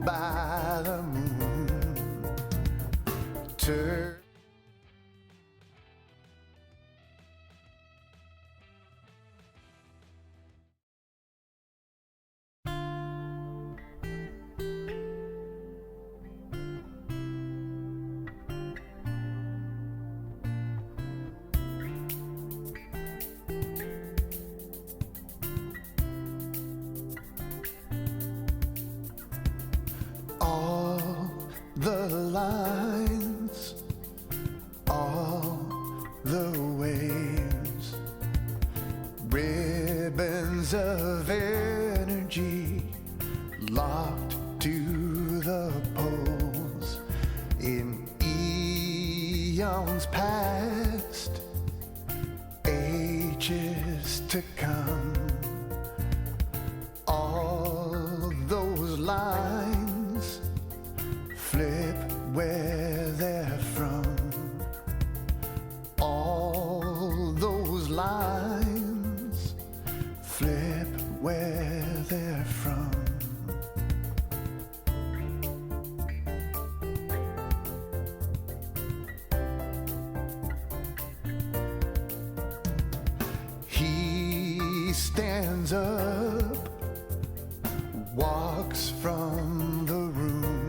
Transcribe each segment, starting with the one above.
by the moon. Turn the lines, all the waves, ribbons of energy locked to the poles in eons past, ages to come. All those lines flip where they're from. All those lines flip where they're from. He stands up, walks from the room,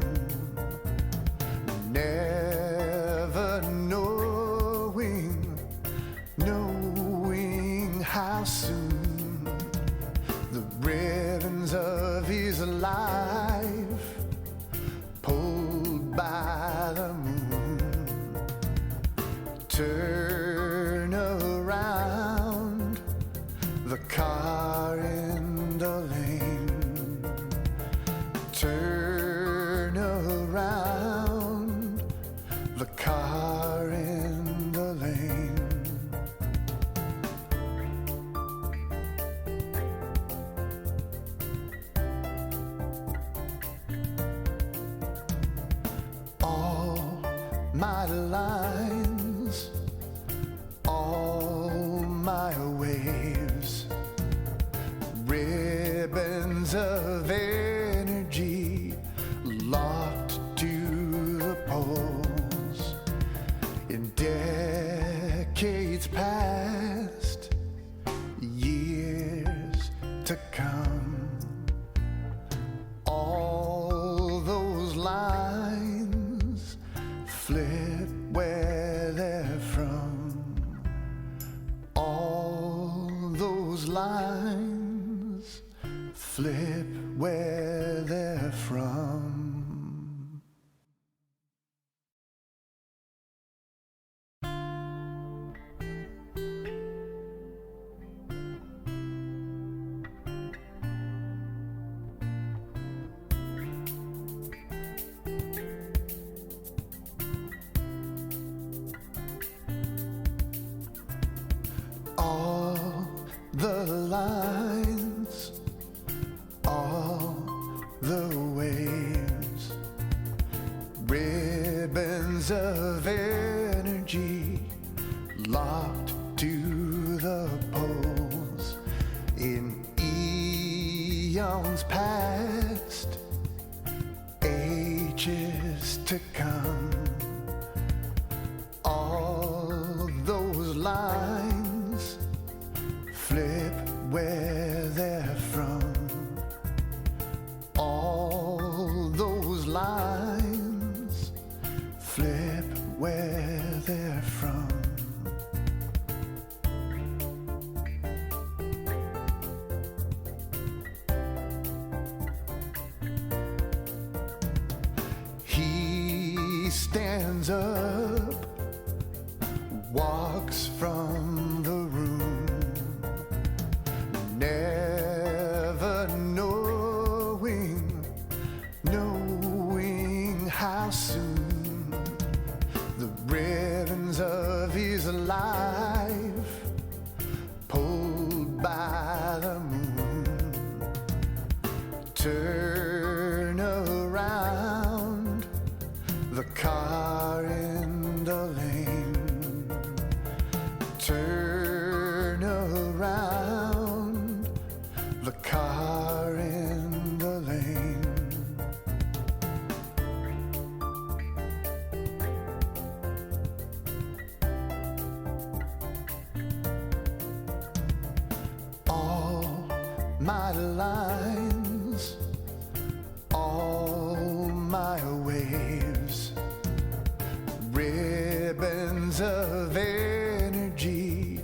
never knowing how soon the ribbons of his life pulled by the moon turn around, the car in the lane turn around, the car in the lane. All my lines, all my waves, ribbons of energy locked to the poles in decades past, years to come. All those lines flip where they're from. All those lines flip where they're from. All the lines, all the waves, ribbons of energy locked to the poles in eons past, ages to come. All those lines flip where they're from. All those lines flip where they're from. He stands up, walks from the room, never knowing how soon the ribbons of his life pulled by the moon turn around, the car in the lane turn around, the car in the lane. my lines, all my waves, ribbons of energy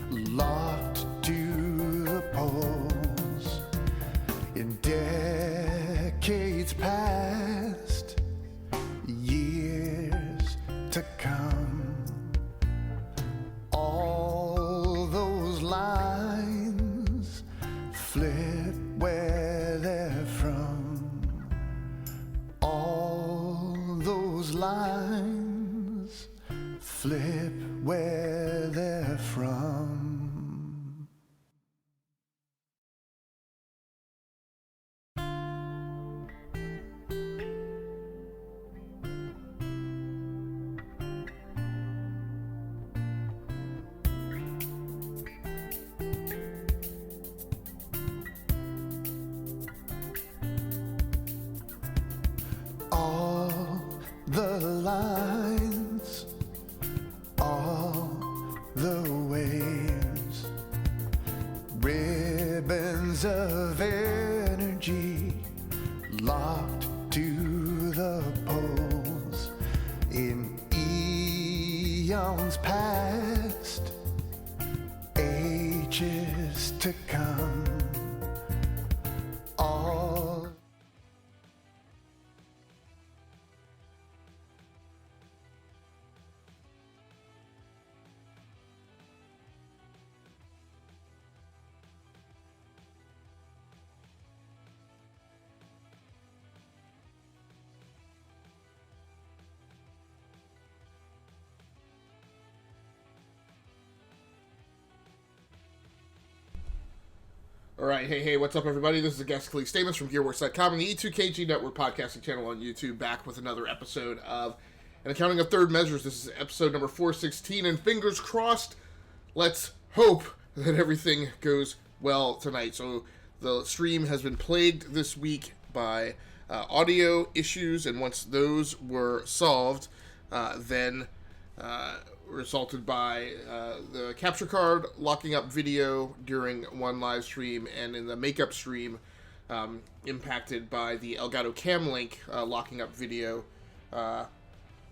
locked to the poles. In decades past, years to come, all those lines flip where they're from. All those lines flip where they're from. All the lines, all the waves, ribbons of energy locked to the poles. In eons past, ages to come, all Alright, hey, what's up, everybody? This is Guest Khalid Statements from GearWorks.com and the E2KG Network podcasting channel on YouTube, back with another episode of An Accounting of Third Measures. This is episode number 416, and fingers crossed, let's hope that everything goes well tonight. So, the stream has been plagued this week by audio issues, and once those were solved, then resulted by the capture card locking up video during one live stream, and in the makeup stream impacted by the Elgato Cam Link locking up video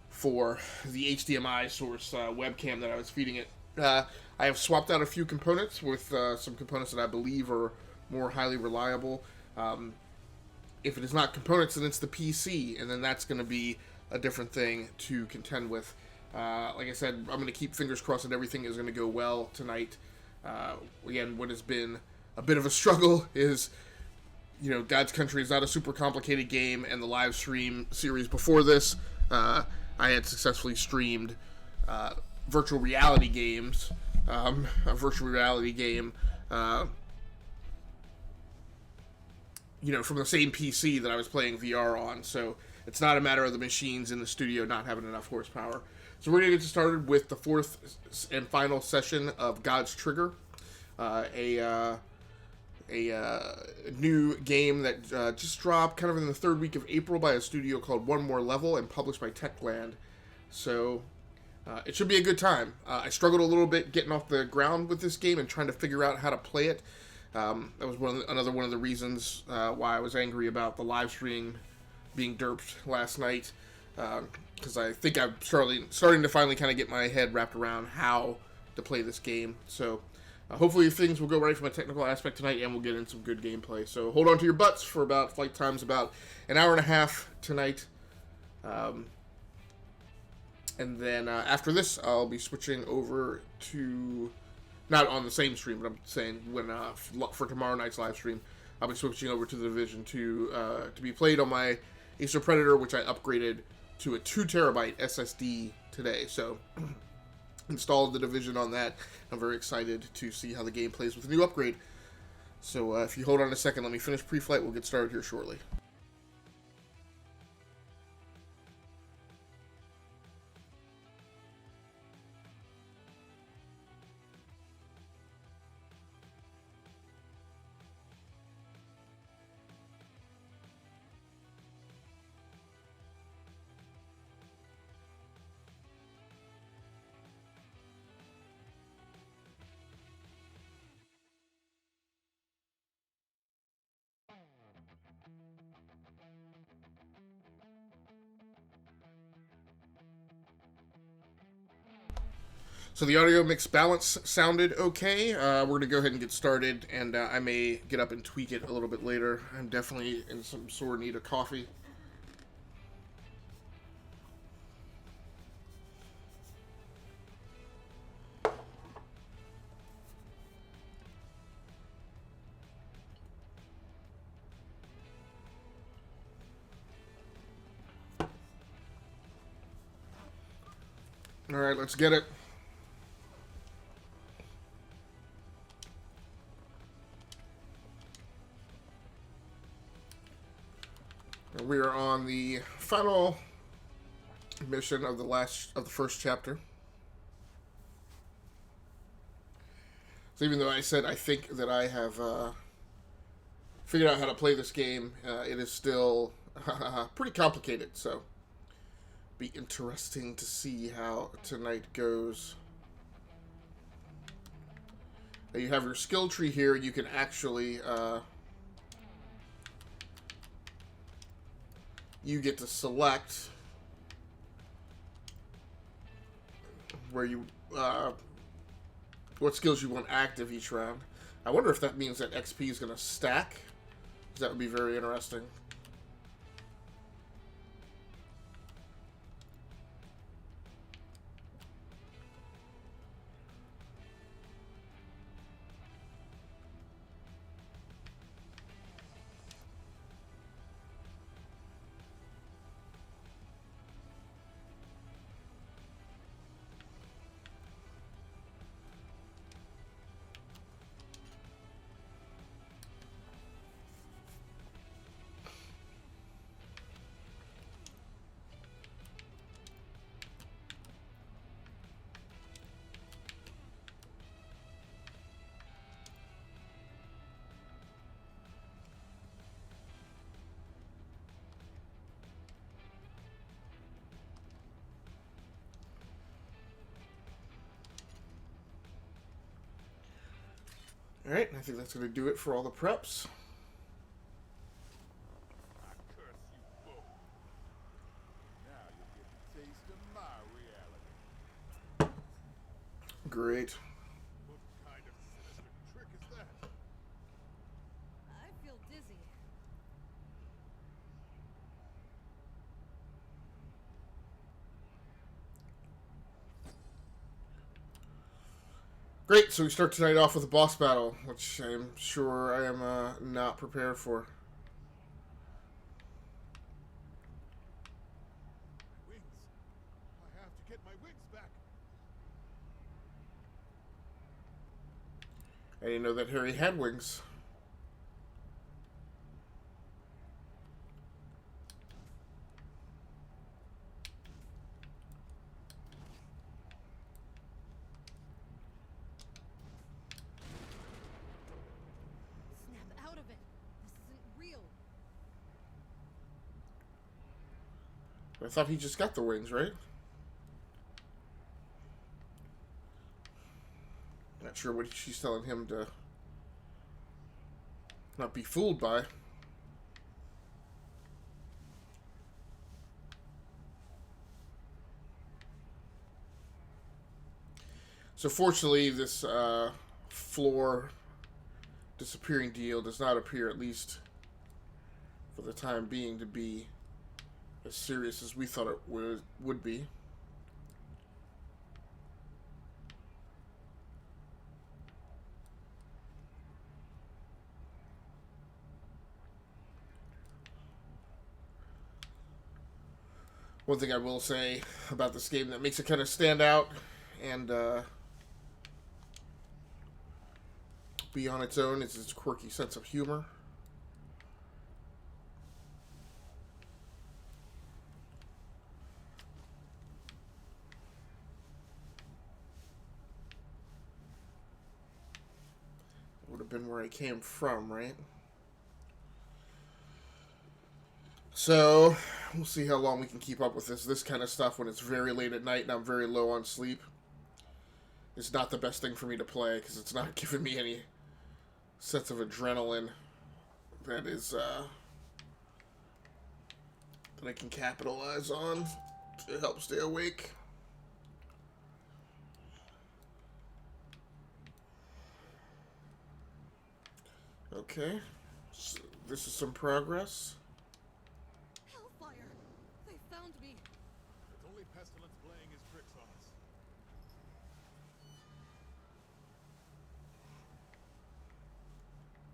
for the HDMI source webcam that I was feeding it. I have swapped out a few components with some components that I believe are more highly reliable. If it is not components, then it's the PC, and then that's going to be a different thing to contend with. Like I said, I'm going to keep fingers crossed that everything is going to go well tonight. Again, what has been a bit of a struggle is, God's Country is not a super complicated game, and the live stream series before this, I had successfully streamed virtual reality games, a virtual reality game, from the same PC that I was playing VR on, so it's not a matter of the machines in the studio not having enough horsepower. So we're going to get started with the fourth and final session of God's Trigger, a new game that just dropped kind of in the third week of April by a studio called One More Level and published by Techland. So it should be a good time. I struggled a little bit getting off the ground with this game and trying to figure out how to play it. That was another one of the reasons why I was angry about the live stream being derped last night. Because I think I'm starting to finally kind of get my head wrapped around how to play this game. So hopefully things will go right from a technical aspect tonight, and we'll get in some good gameplay. So hold on to your butts for flight times about an hour and a half tonight. And then after this, I'll be switching over to, not on the same stream, but I'm saying when for tomorrow night's live stream, I'll be switching over to the Division 2 to be played on my Acer Predator, which I upgraded to a 2 terabyte SSD today. So installed the Division on that. I'm very excited to see how the game plays with the new upgrade. So if you hold on a second, let me finish pre-flight. We'll get started here shortly. So the audio mix balance sounded okay. We're going to go ahead and get started, and I may get up and tweak it a little bit later. I'm definitely in some sore need of coffee. All right, let's get it. We are on the final mission of the first chapter. So even though I said I think that I have figured out how to play this game, it is still pretty complicated. So be interesting to see how tonight goes. Now you have your skill tree here. You can actually you get to select where you what skills you want active each round. I wonder if that means that XP is going to stack. That would be very interesting. Alright, I think that's going to do it for all the preps. I curse you both. Now you'll get a taste of my reality. Great. What kind of sinister trick is that? I feel dizzy. Great, so we start tonight off with a boss battle, which I'm sure I am not prepared for. My wings. I have to get my wings back. I didn't know that Harry had wings. Snap out of it. This isn't real. I thought he just got the wings, right? Not sure what she's telling him to not be fooled by. So fortunately, this floor disappearing deal does not appear, at least for the time being, to be as serious as we thought it would be. One thing I will say about this game that makes it kind of stand out and be on its own is its quirky sense of humor. Would have been where I came from, right? So, we'll see how long we can keep up with this kind of stuff when it's very late at night and I'm very low on sleep. It's not the best thing for me to play because it's not giving me any sense of adrenaline that is that I can capitalize on to help stay awake. Okay. So this is some progress. Hellfire! They found me. It's only Pestilence playing his tricks on us.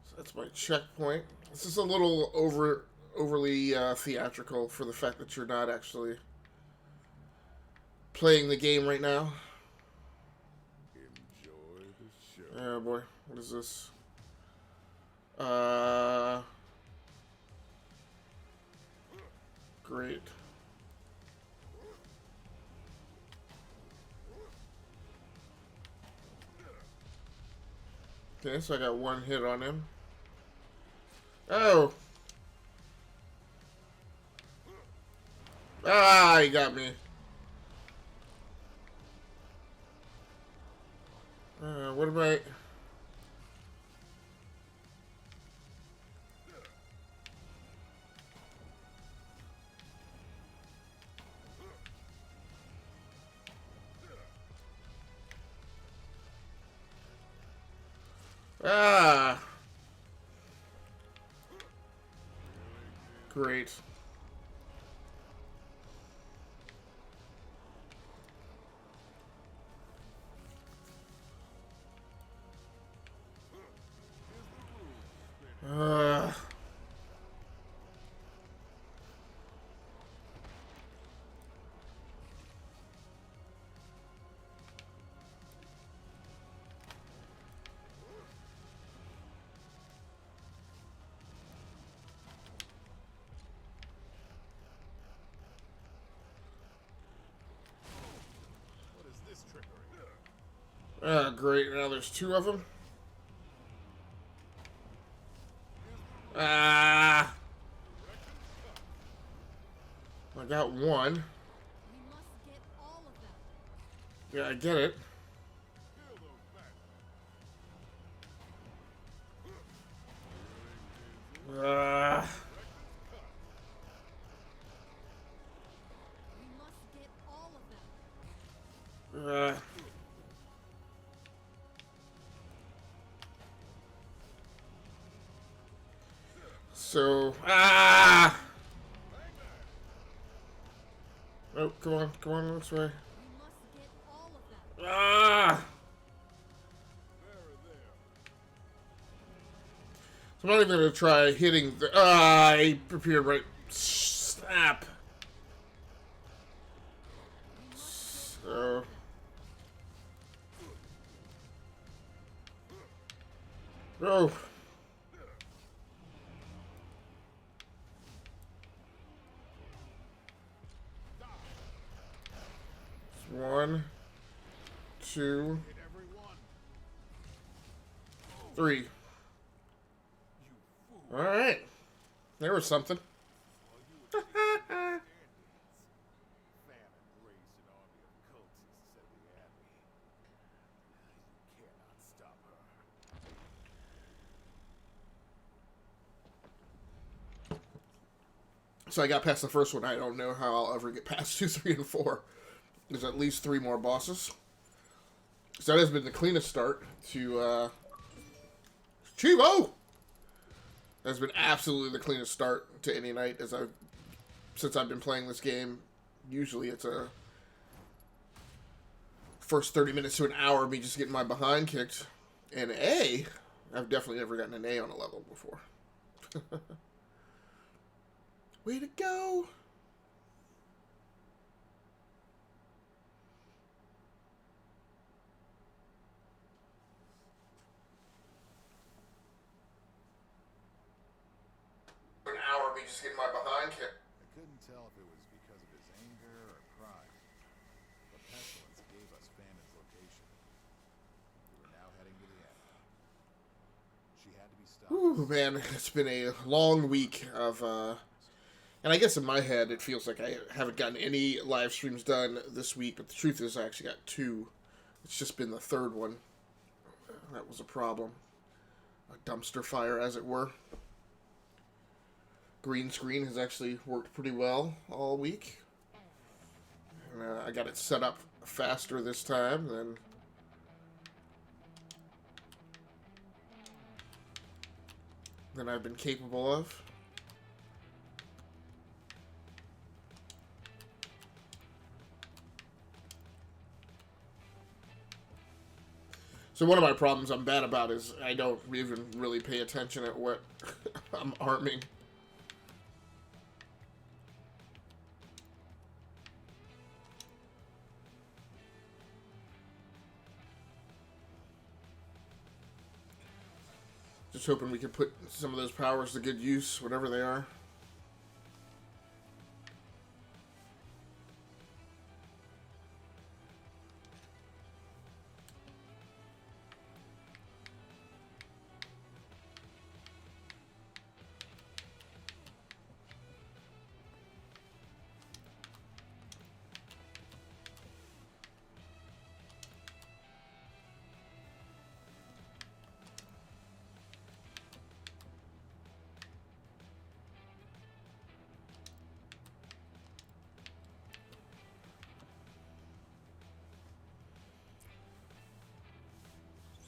So that's my checkpoint. This is a little overly theatrical for the fact that you're not actually playing the game right now. Enjoy the show. Oh boy, what is this? Great. Okay, so I got one hit on him. Oh! Ah, he got me. What am I... Ah! Great. What is this trickery? Great. Now there's two of them. Ah! I got one. We must get all of them. Yeah, I get it. Kill those bastards. Ah! We must get all of them. So, oh, come on, this way. We must get all of them. Ah! So I'm not even gonna try hitting the. I prepared right. Snap. So. Oh. One, two, Hit everyone. 3. You fool. All right, there was something. All you were chasing bandits. Famine raised an army of cultists, said the Abbey. You cannot stop her. So I got past the first one. I don't know how I'll ever get past 2, 3, and 4. There's at least 3 more bosses. So that has been the cleanest start to Chivo. That's been absolutely the cleanest start to any night since I've been playing this game. Usually it's a first 30 minutes to an hour of me just getting my behind kicked. And I've definitely never gotten an A on a level before. Way to go! An hour of me just getting my behind kicked. I couldn't tell if it was because of his anger or pride, but Pestilence gave us Famine's location. We were now heading to the end. She had to be stopped. Ooh, man, it's been a long week of, and I guess in my head it feels like I haven't gotten any live streams done this week, but the truth is I actually got 2. It's just been the third one. That was a problem. A dumpster fire, as it were. Green screen has actually worked pretty well all week. And, I got it set up faster this time than... than I've been capable of. So one of my problems I'm bad about is I don't even really pay attention at what I'm arming. Just hoping we can put some of those powers to good use, whatever they are.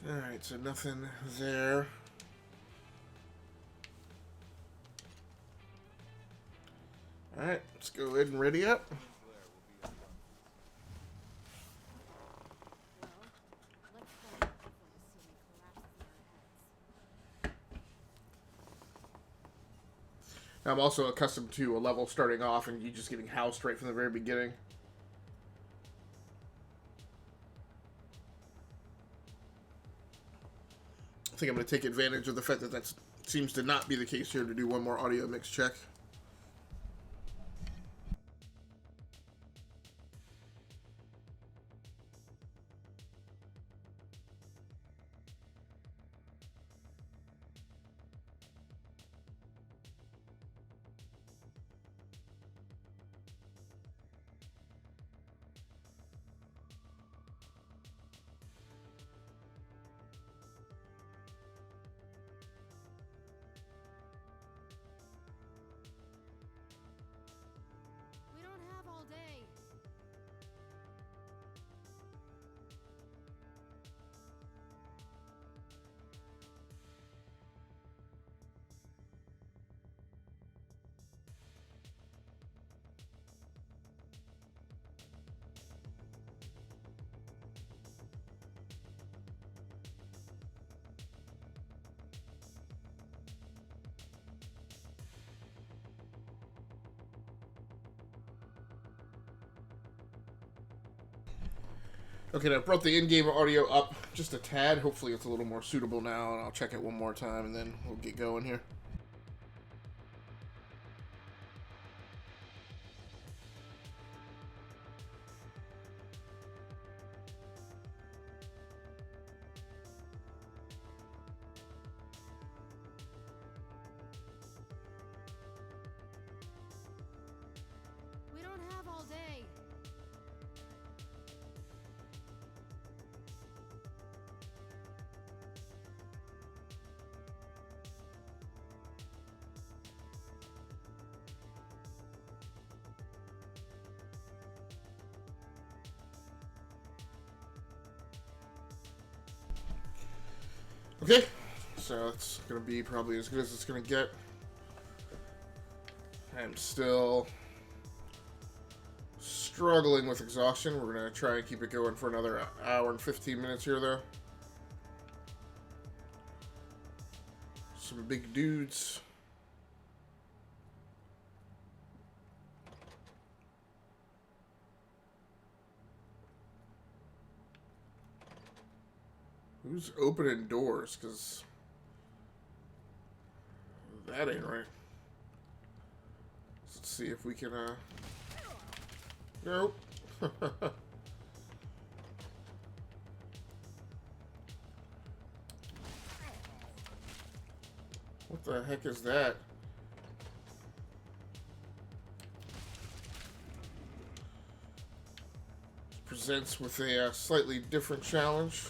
Alright, so nothing there. Alright, let's go ahead and ready up. I'm also accustomed to a level starting off and you just getting housed right from the very beginning. I think I'm going to take advantage of the fact that that seems to not be the case here to do one more audio mix check. We don't have all day. Okay, now I brought the in-game audio up just a tad. Hopefully it's a little more suitable now, and I'll check it one more time, and then we'll get going here. We don't have all day. Okay, so it's going to be probably as good as it's going to get. I'm still struggling with exhaustion. We're going to try and keep it going for another hour and 15 minutes here, though. Some big dudes. Who's opening doors? Because that ain't right. Let's see if we can, Nope. What the heck is that? Presents with a slightly different challenge.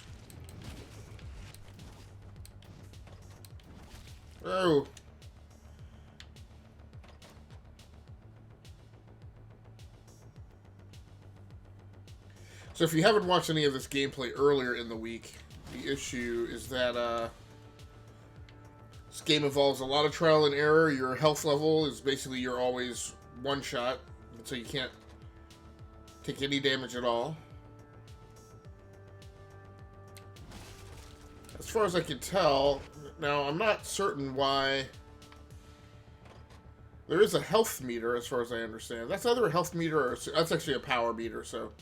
Oh. So if you haven't watched any of this gameplay earlier in the week, the issue is that game involves a lot of trial and error. Your health level is basically you're always one shot, so you can't take any damage at all. As far as I can tell, now I'm not certain why. There is a health meter, as far as I understand. That's either a health meter or that's actually a power meter, so.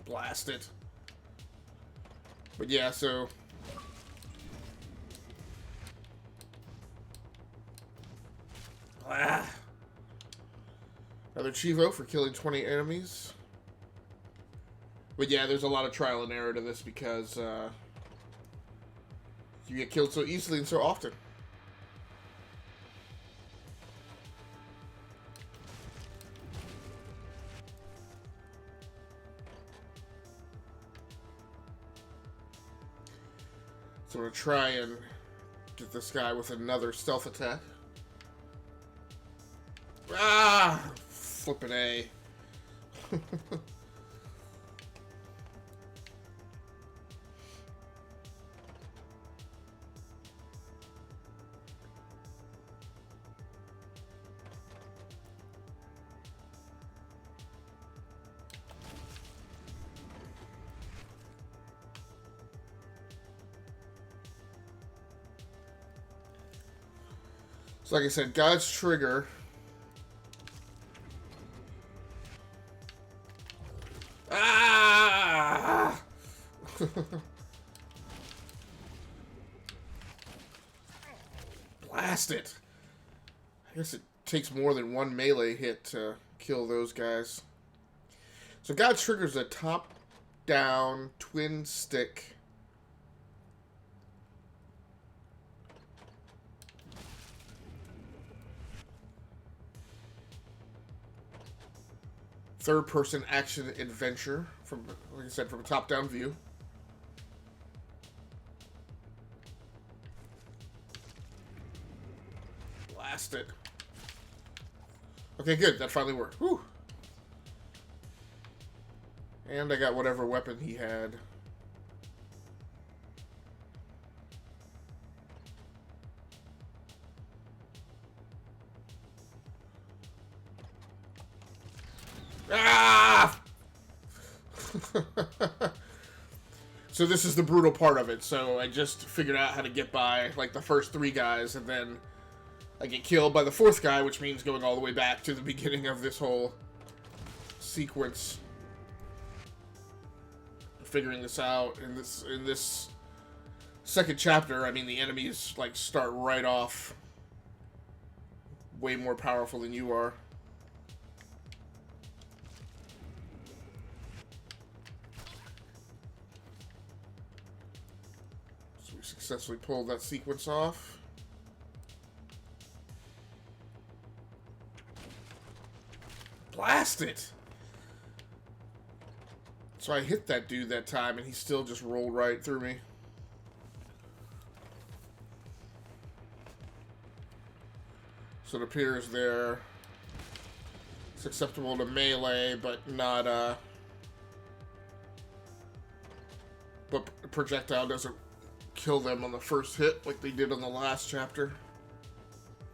Blast it. But yeah, so. Ah. Another Chivo for killing 20 enemies. But yeah, there's a lot of trial and error to this because you get killed so easily and so often. So I'm going to try and get this guy with another stealth attack. Ah! Flippin' A. So like I said, God's Trigger. Ah! Blast it. I guess it takes more than one melee hit to kill those guys. So God's Trigger is a top-down twin stick. Third-person action adventure from, like I said, from a top-down view. Blast it. Okay, good. That finally worked. Whew. And I got whatever weapon he had. Ah! So this is the brutal part of it. So I just figured out how to get by like the first 3 guys, and then I get killed by the 4th guy, which means going all the way back to the beginning of this whole sequence. Figuring this out in this second chapter, I mean the enemies like start right off way more powerful than you are. Successfully pulled that sequence off. Blast it! So I hit that dude that time and he still just rolled right through me. So it appears there. It's acceptable to melee, but not but projectile doesn't kill them on the first hit like they did on the last chapter,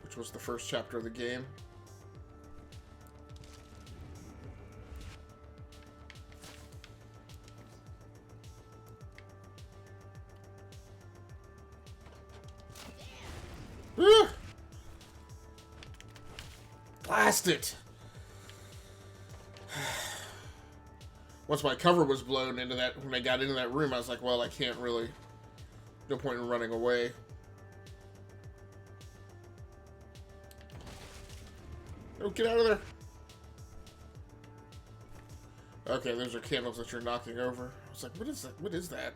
which was the first chapter of the game. Ah! Blast it! Once my cover was blown into that, when I got into that room, I was like, well, I can't really. No point in running away. Oh, get out of there. Okay, those are candles that you're knocking over. I was like, what is that? What is that?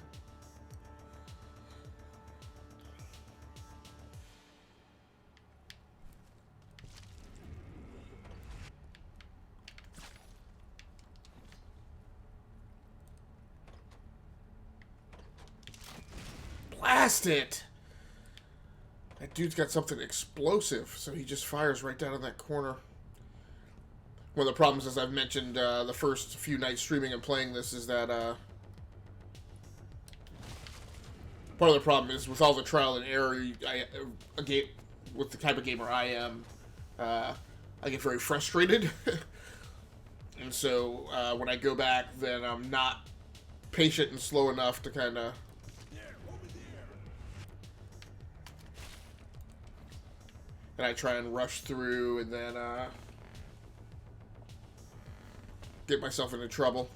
Blast it! That dude's got something explosive, so he just fires right down in that corner. One of the problems, as I've mentioned the first few nights streaming and playing this, is that part of the problem is with all the trial and error, with the type of gamer I am, I get very frustrated. And so when I go back, then I'm not patient and slow enough to kind of... And I try and rush through and then get myself into trouble.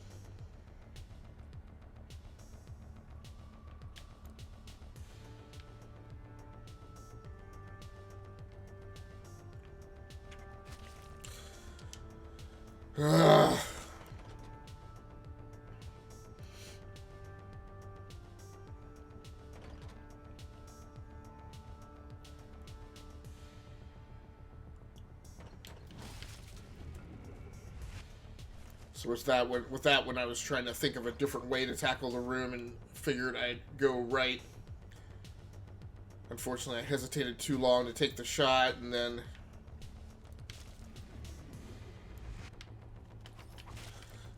So with that, when I was trying to think of a different way to tackle the room and figured I'd go right. Unfortunately, I hesitated too long to take the shot, and then...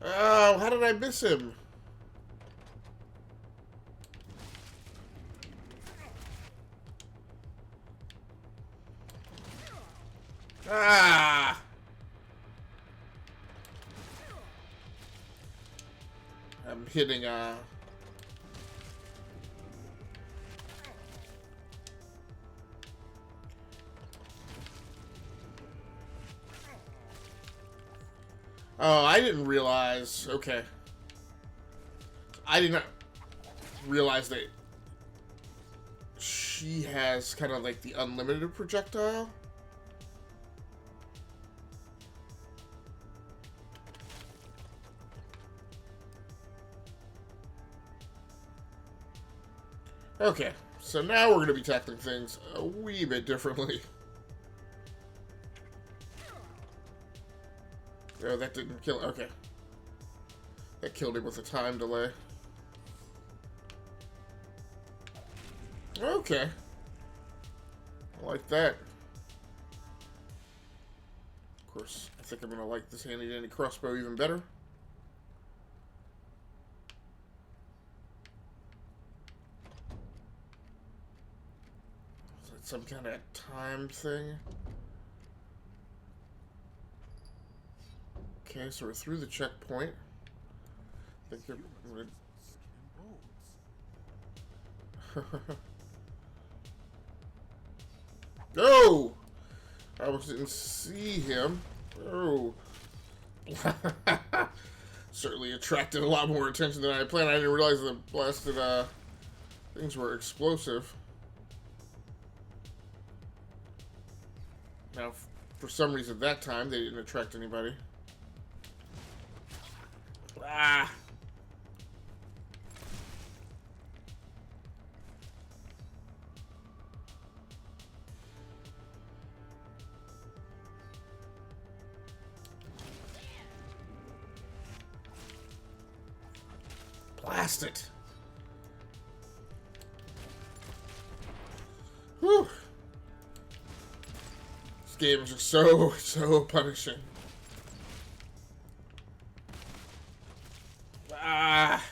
Oh, how did I miss him? Ah! I'm hitting Oh, I didn't realize. Okay. I did not realize that she has kind of like the unlimited projectile. Okay, so now we're going to be tackling things a wee bit differently. Oh, that didn't kill... Okay. That killed him with a time delay. Okay. I like that. Of course, I think I'm going to like this handy-dandy crossbow even better. Is that some kind of time thing? Okay, so we're through the checkpoint. I think No! I almost didn't see him. Oh. Certainly attracted a lot more attention than I planned. I didn't realize the blasted things were explosive. Now, for some reason that time, they didn't attract anybody. Ah! Blast it! Whew! This game is just so punishing. Ah!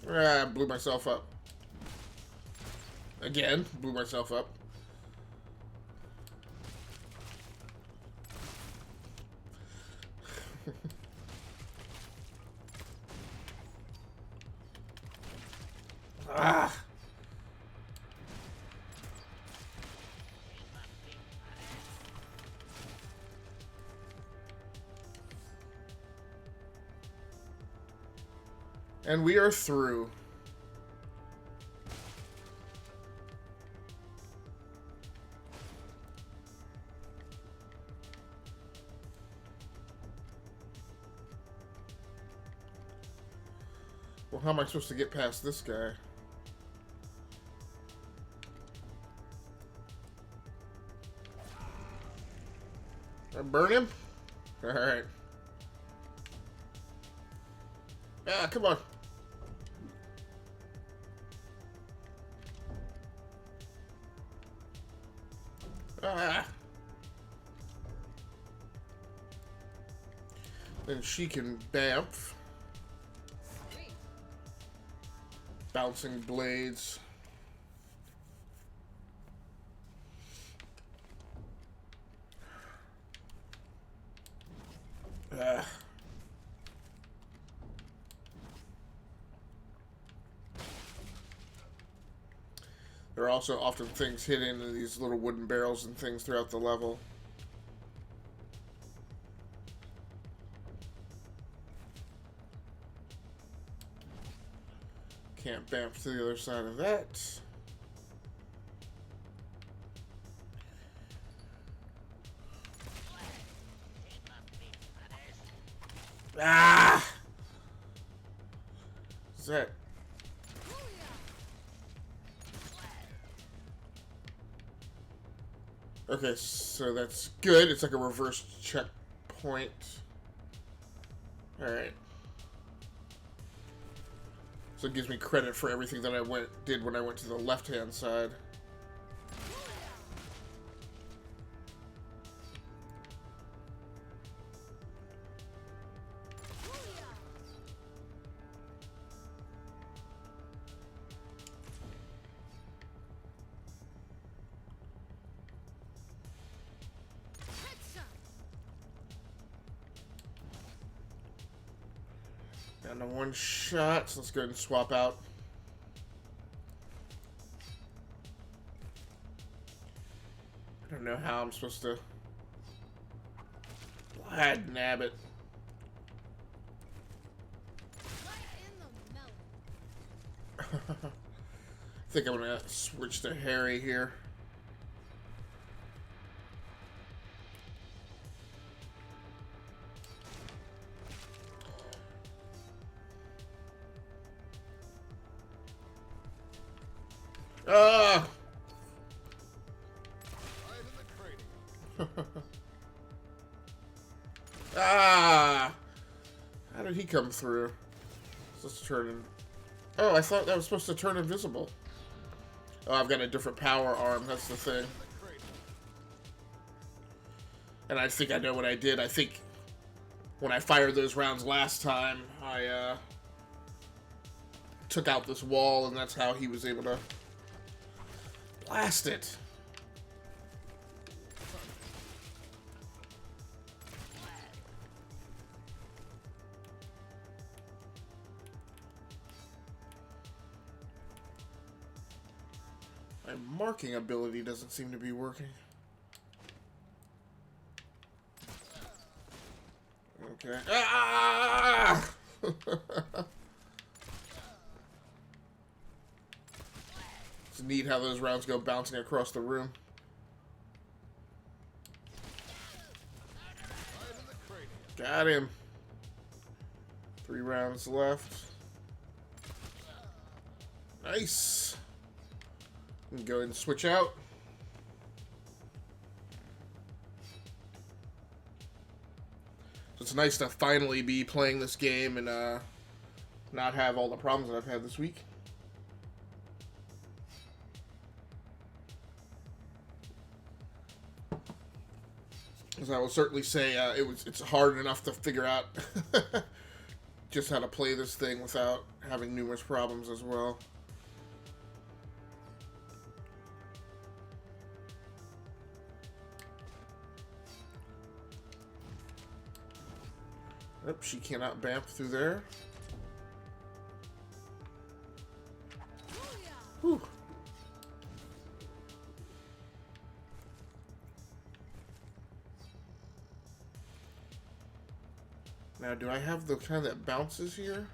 Ah, blew myself up. Again, blew myself up. Ah! And we are through. Well, how am I supposed to get past this guy? I burn him? Alright. Ah, come on. Ah. And she can bamf. Bouncing blades. There are also often things hidden in these little wooden barrels and things throughout the level. Can't bamf to the other side of that. Ah! Is that? Okay, so that's good. It's like a reverse checkpoint. Alright. So it gives me credit for everything that I did when I went to the left-hand side. Down to one shot, so let's go ahead and swap out. I don't know how I'm supposed to... I'd nab it. I think I'm gonna switch to Harry here. Ah! Ah! How did he come through? Let's turn him. Oh, I thought that was supposed to turn invisible. Oh, I've got a different power arm. That's the thing. And I think I know what I did. I think when I fired those rounds last time, I took out this wall, and that's how he was able to blast it. My marking ability doesn't seem to be working. Okay. Ah! It's neat how those rounds go bouncing across the room. Got him. 3 rounds left. Nice. Go ahead and switch out. So it's nice to finally be playing this game and not have all the problems that I've had this week. As I will certainly say, it's hard enough to figure out just how to play this thing without having numerous problems as well. Yep, she cannot bamf through there. Whew. Now, do I have the kind that bounces here?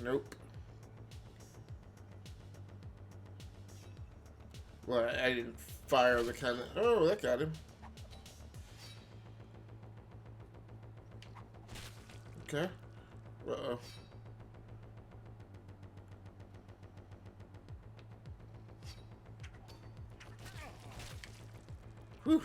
Nope. Well, I didn't fire the kind that... Oh, that got him. Okay. Uh-oh. Whew.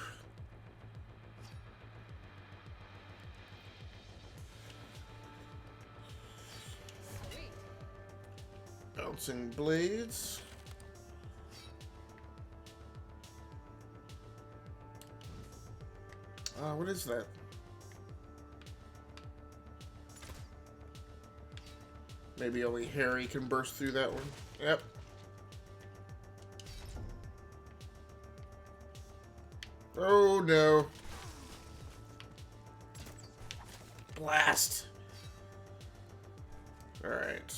Bouncing blades. What is that? Maybe only Harry can burst through that one. Yep. Oh no. Blast. Alright.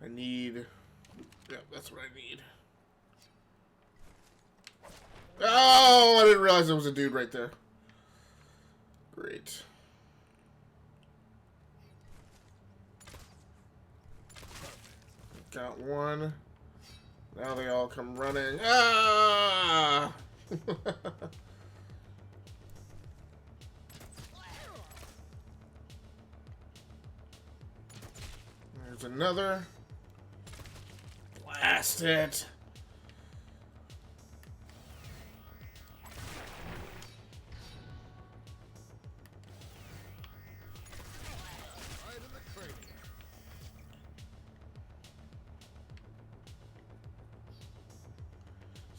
I need... Yep, that's what I need. Oh, I didn't realize there was a dude right there. Great. Got one. Now they all come running. Ah! There's another. Blast it.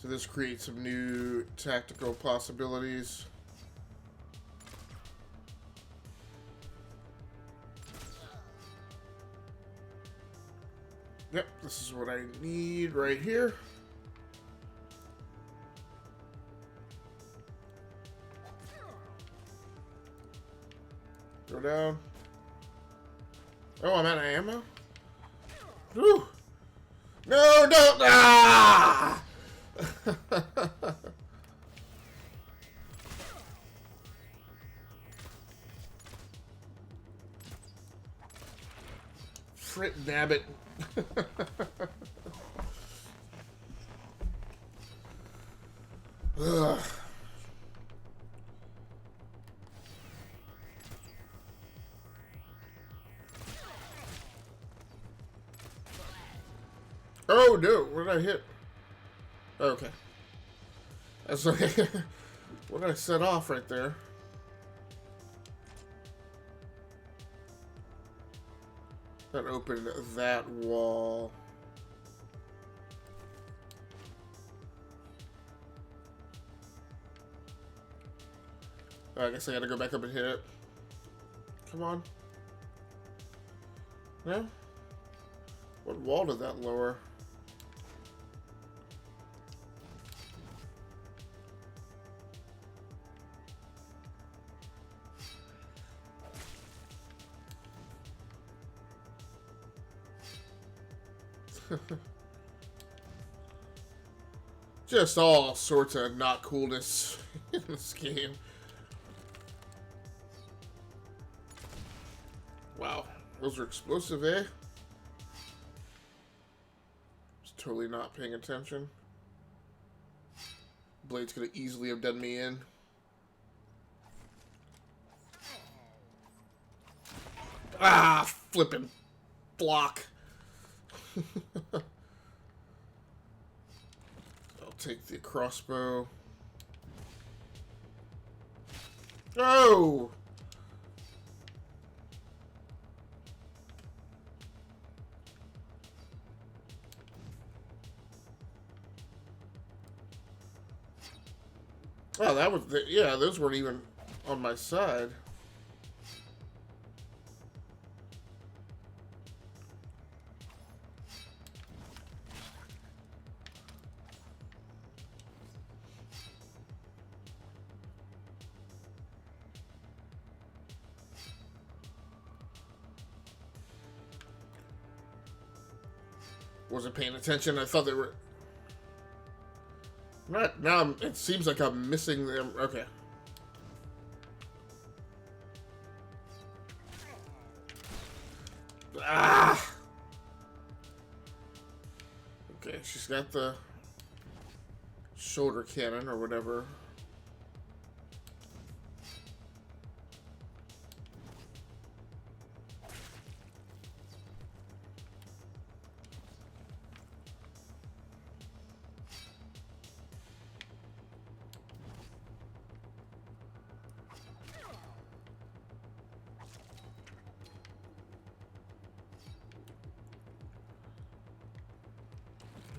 So this creates some new tactical possibilities. Yep, this is what I need right here. Go down. Oh, I'm out of ammo? Whew. No, no! Ah! Frit nabbit. Ugh. Oh no, what did I hit? Okay. That's okay. What did I set off right there? That opened that wall. Oh, I guess I gotta go back up and hit it. Come on. No? What wall did that lower? Just all sorts of not coolness in this game. Wow, those are explosive, eh? Just totally not paying attention. Blade's gonna easily have done me in. Ah, flippin' block. I'll take the crossbow. Oh! Oh, that was the, yeah, those weren't even on my side. Wasn't paying attention. I thought they were. Not now. It seems like I'm missing them. Okay. Ah. Okay, she's got the shoulder cannon or whatever.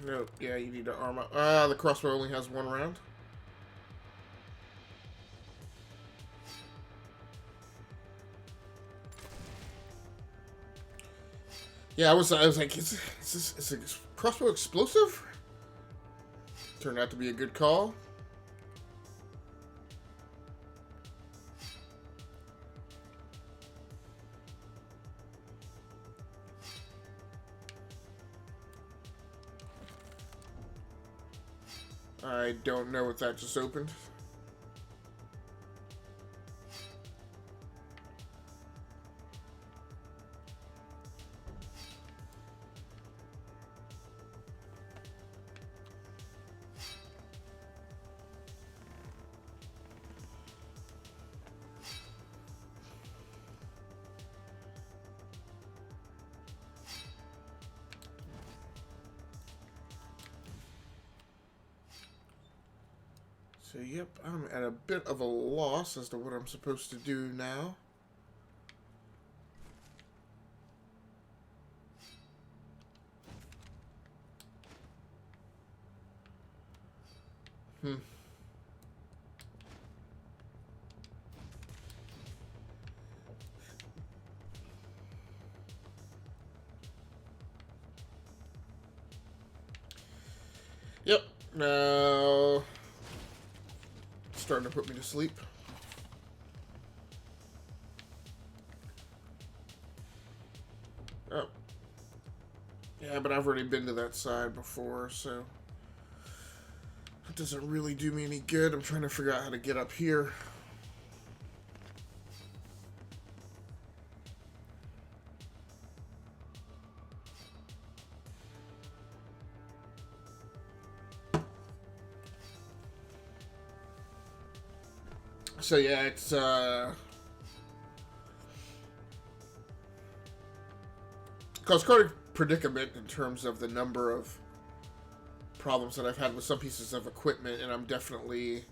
Nope. Yeah, you need to arm up. Ah, the crossbow only has 1 round. Yeah, I was like, is a crossbow explosive? Turned out to be a good call. I don't know what that just opened. So, yep, I'm at a bit of a loss as to what I'm supposed to do now. Yep, now starting to put me to sleep. Oh. Yeah, but I've already been to that side before, so it doesn't really do me any good. I'm trying to figure out how to get up here. So yeah, it's caused quite a predicament in terms of the number of problems that I've had with some pieces of equipment, and I'm definitely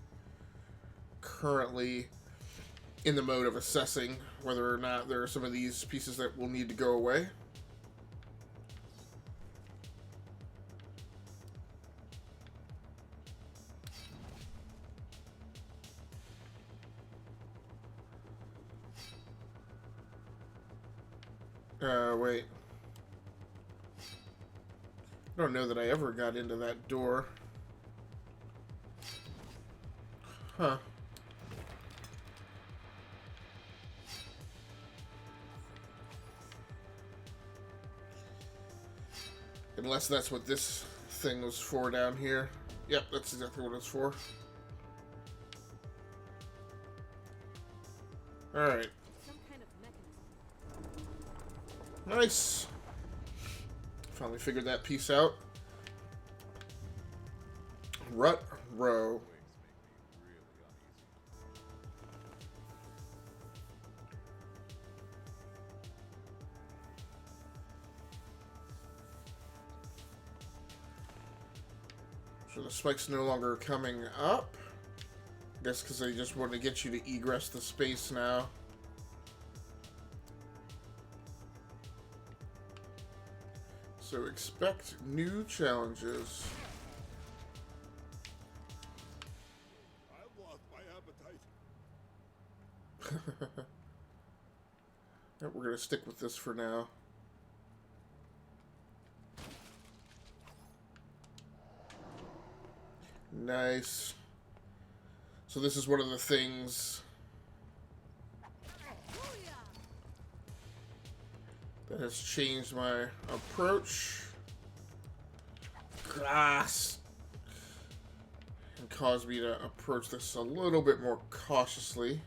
currently in the mode of assessing whether or not there are some of these pieces that will need to go away. Wait. I don't know that I ever got into that door. Huh. Unless that's what this thing was for down here. Yep, that's exactly what it's for. Alright. Some kind of mechanism. Nice. Finally figured that piece out. Rut row. So the spike's no longer coming up. I guess because they just want to get you to egress the space now. So expect new challenges. I've lost my appetite. Yep, we're going to stick with this for now. Nice. So this is one of the things that has changed my approach. Grass. And caused me to approach this a little bit more cautiously.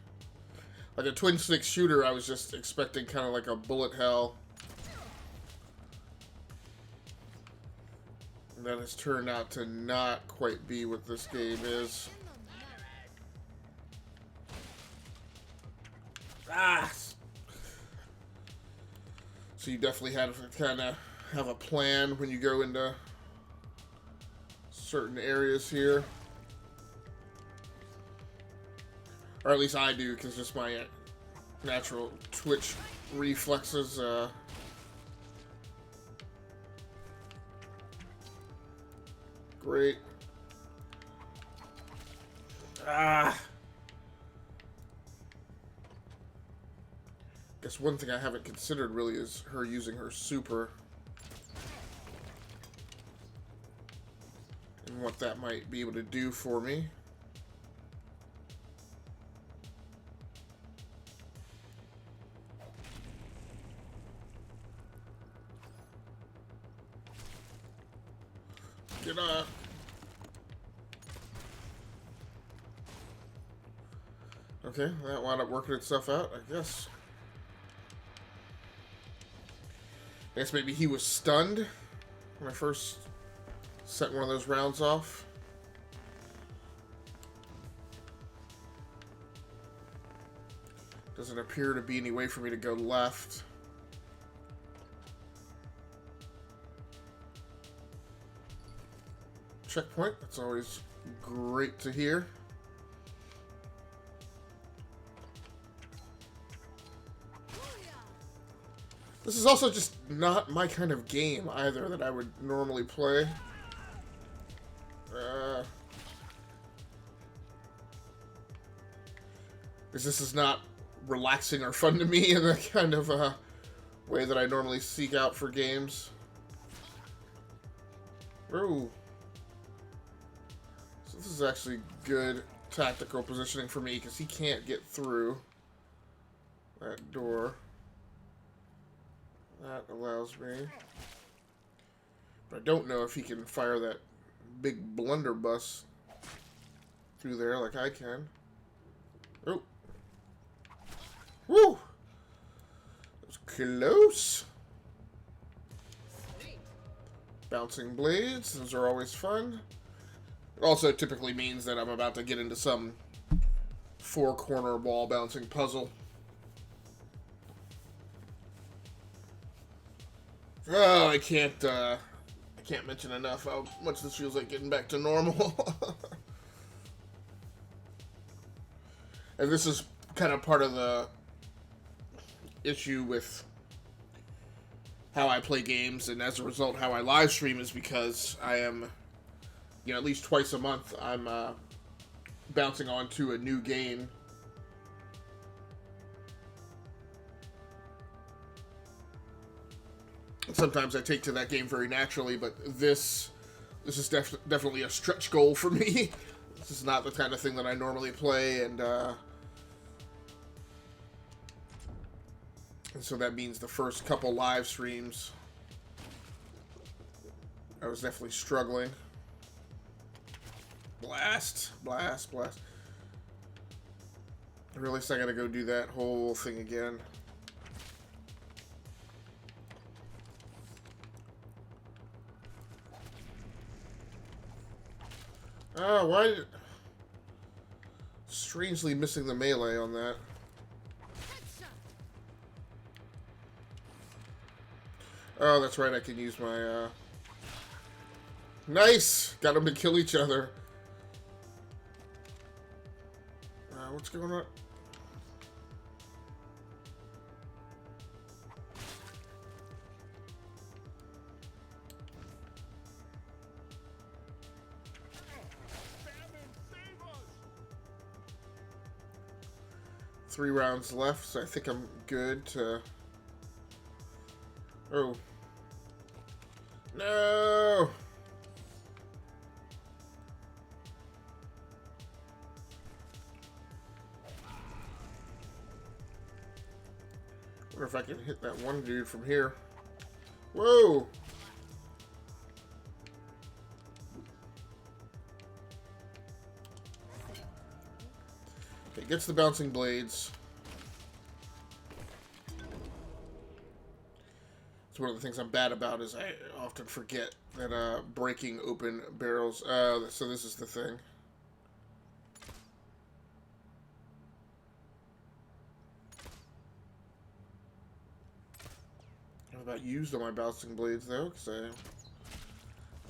Like a twin stick shooter, I was just expecting kind of like a bullet hell. And that has turned out to not quite be what this game is. Ah! So you definitely have to kind of have a plan when you go into certain areas here. Or at least I do, because just my natural twitch reflexes Great. Ah. Guess one thing I haven't considered really is her using her super. And what that might be able to do for me. Get up. Okay, that wound up working itself out, I guess. I guess maybe he was stunned when I first set one of those rounds off. Doesn't appear to be any way for me to go left. Checkpoint, that's always great to hear. This is also just not my kind of game either that I would normally play. Because this is not relaxing or fun to me in the kind of way that I normally seek out for games. Ooh. So this is actually good tactical positioning for me because he can't get through that door. That allows me. But I don't know if he can fire that big blunderbuss through there like I can. Oh. Woo! That was close. Bouncing blades. Those are always fun. It also typically means that I'm about to get into some four-corner wall bouncing puzzle. Oh, I can't mention enough how much this feels like getting back to normal. And this is kind of part of the issue with how I play games, and as a result, how I live stream, is because I am, you know, at least twice a month, I'm bouncing onto a new game. Sometimes I take to that game very naturally, but this is definitely a stretch goal for me. This is not the kind of thing that I normally play, and so that means the first couple live streams I was definitely struggling. Blast, blast, blast. I realized I gotta go do that whole thing again. Oh, why did... Strangely missing the melee on that. Oh, that's right, I can use my, Nice! Got them to kill each other. What's going on? Three rounds left, so I think I'm good to... Oh. No! Wonder if I can hit that one dude from here. Whoa! Okay, gets the bouncing blades. It's one of the things I'm bad about is I often forget that breaking open barrels. So this is the thing. I've about used all my bouncing blades though, because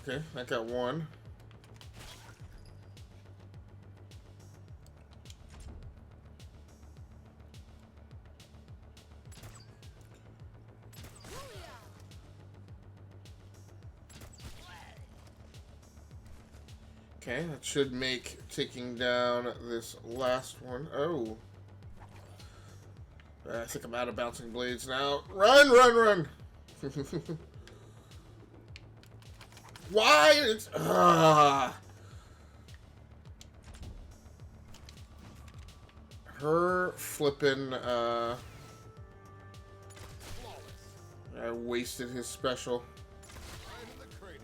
okay, I got one. Okay, that should make taking down this last one. Oh. I think I'm out of bouncing blades now. Run, run, run! Why? It's... Her flippin', I wasted his special. Right in the cranium.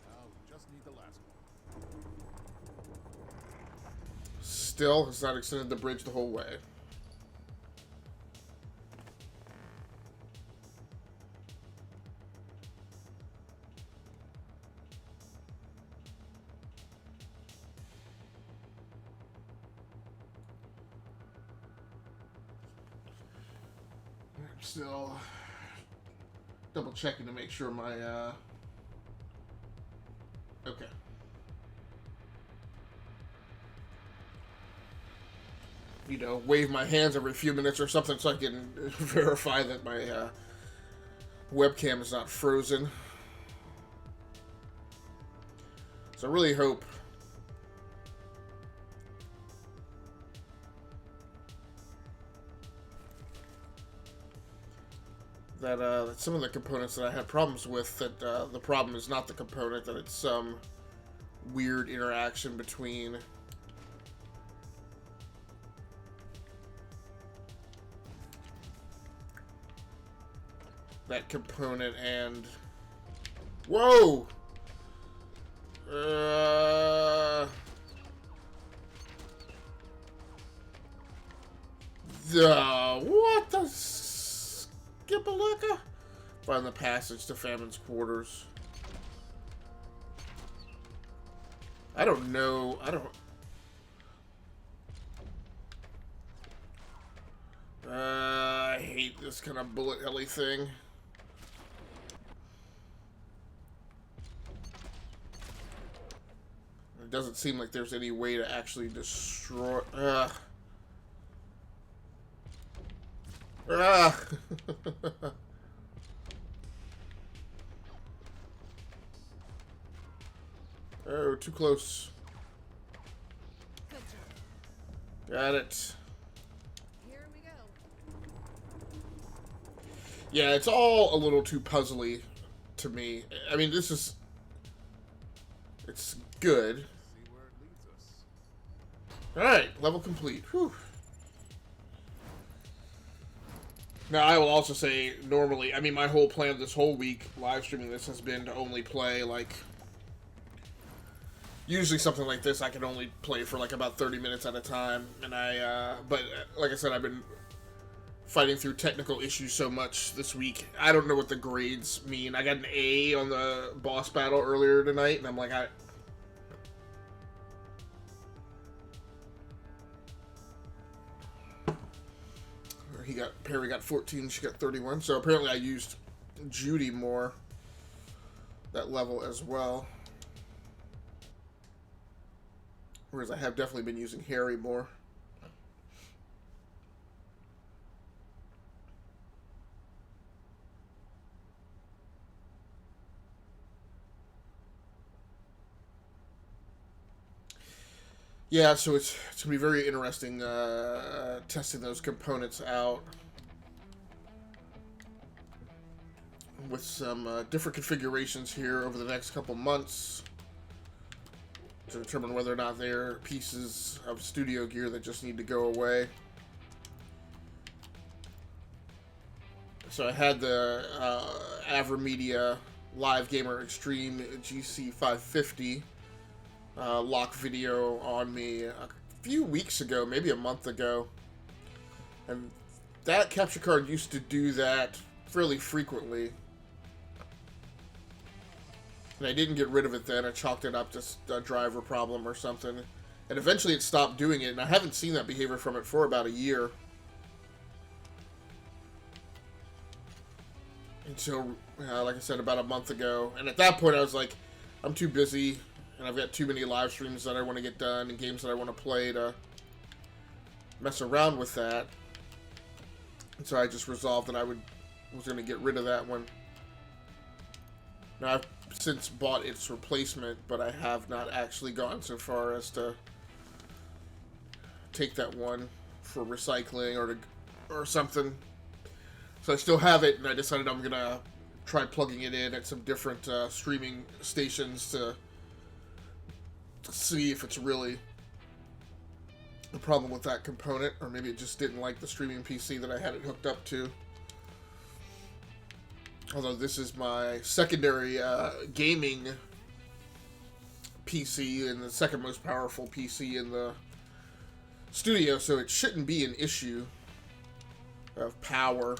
Now we just need the last one. Still has not extended the bridge the whole way. I'm still double checking to make sure my okay. You know, wave my hands every few minutes or something so I can verify that my webcam is not frozen. So I really hope that some of the components that I had problems with, that the problem is not the component, that it's some weird interaction between that component and... Whoa! What the skipalaka? Find the passage to Famine's quarters. I don't know. I hate this kind of bullet heli thing. It doesn't seem like there's any way to actually destroy... Oh, too close. Good job. Got it. Here we go. Yeah, it's all a little too puzzly to me. I mean, this is... It's good. See where it leads us. Alright, level complete. Whew. Now, I will also say, normally, I mean, my whole plan this whole week, live streaming this, has been to only play, like... Usually something like this, I can only play for, like, about 30 minutes at a time. And but, like I said, I've been fighting through technical issues so much this week. I don't know what the grades mean. I got an A on the boss battle earlier tonight, and I'm like, Perry got 14, she got 31. So apparently I used Judy more that level as well. Whereas I have definitely been using Harry more. Yeah, so it's going to be very interesting testing those components out with some different configurations here over the next couple months to determine whether or not they're pieces of studio gear that just need to go away. So I had the AverMedia Live Gamer Extreme GC513 lock video on me a few weeks ago, maybe a month ago, and that capture card used to do that fairly frequently, and I didn't get rid of it then. I chalked it up to a driver problem or something, and eventually it stopped doing it, and I haven't seen that behavior from it for about a year. Until, like I said, about a month ago, and at that point I was like, I'm too busy, and I've got too many live streams that I want to get done and games that I want to play to mess around with that. And so I just resolved that I was going to get rid of that one. Now, I've since bought its replacement, but I have not actually gone so far as to take that one for recycling or something. So I still have it, and I decided I'm going to try plugging it in at some different streaming stations to see if it's really a problem with that component, or maybe it just didn't like the streaming PC that I had it hooked up to. Although this is my secondary gaming PC and the second most powerful PC in the studio, so it shouldn't be an issue of power.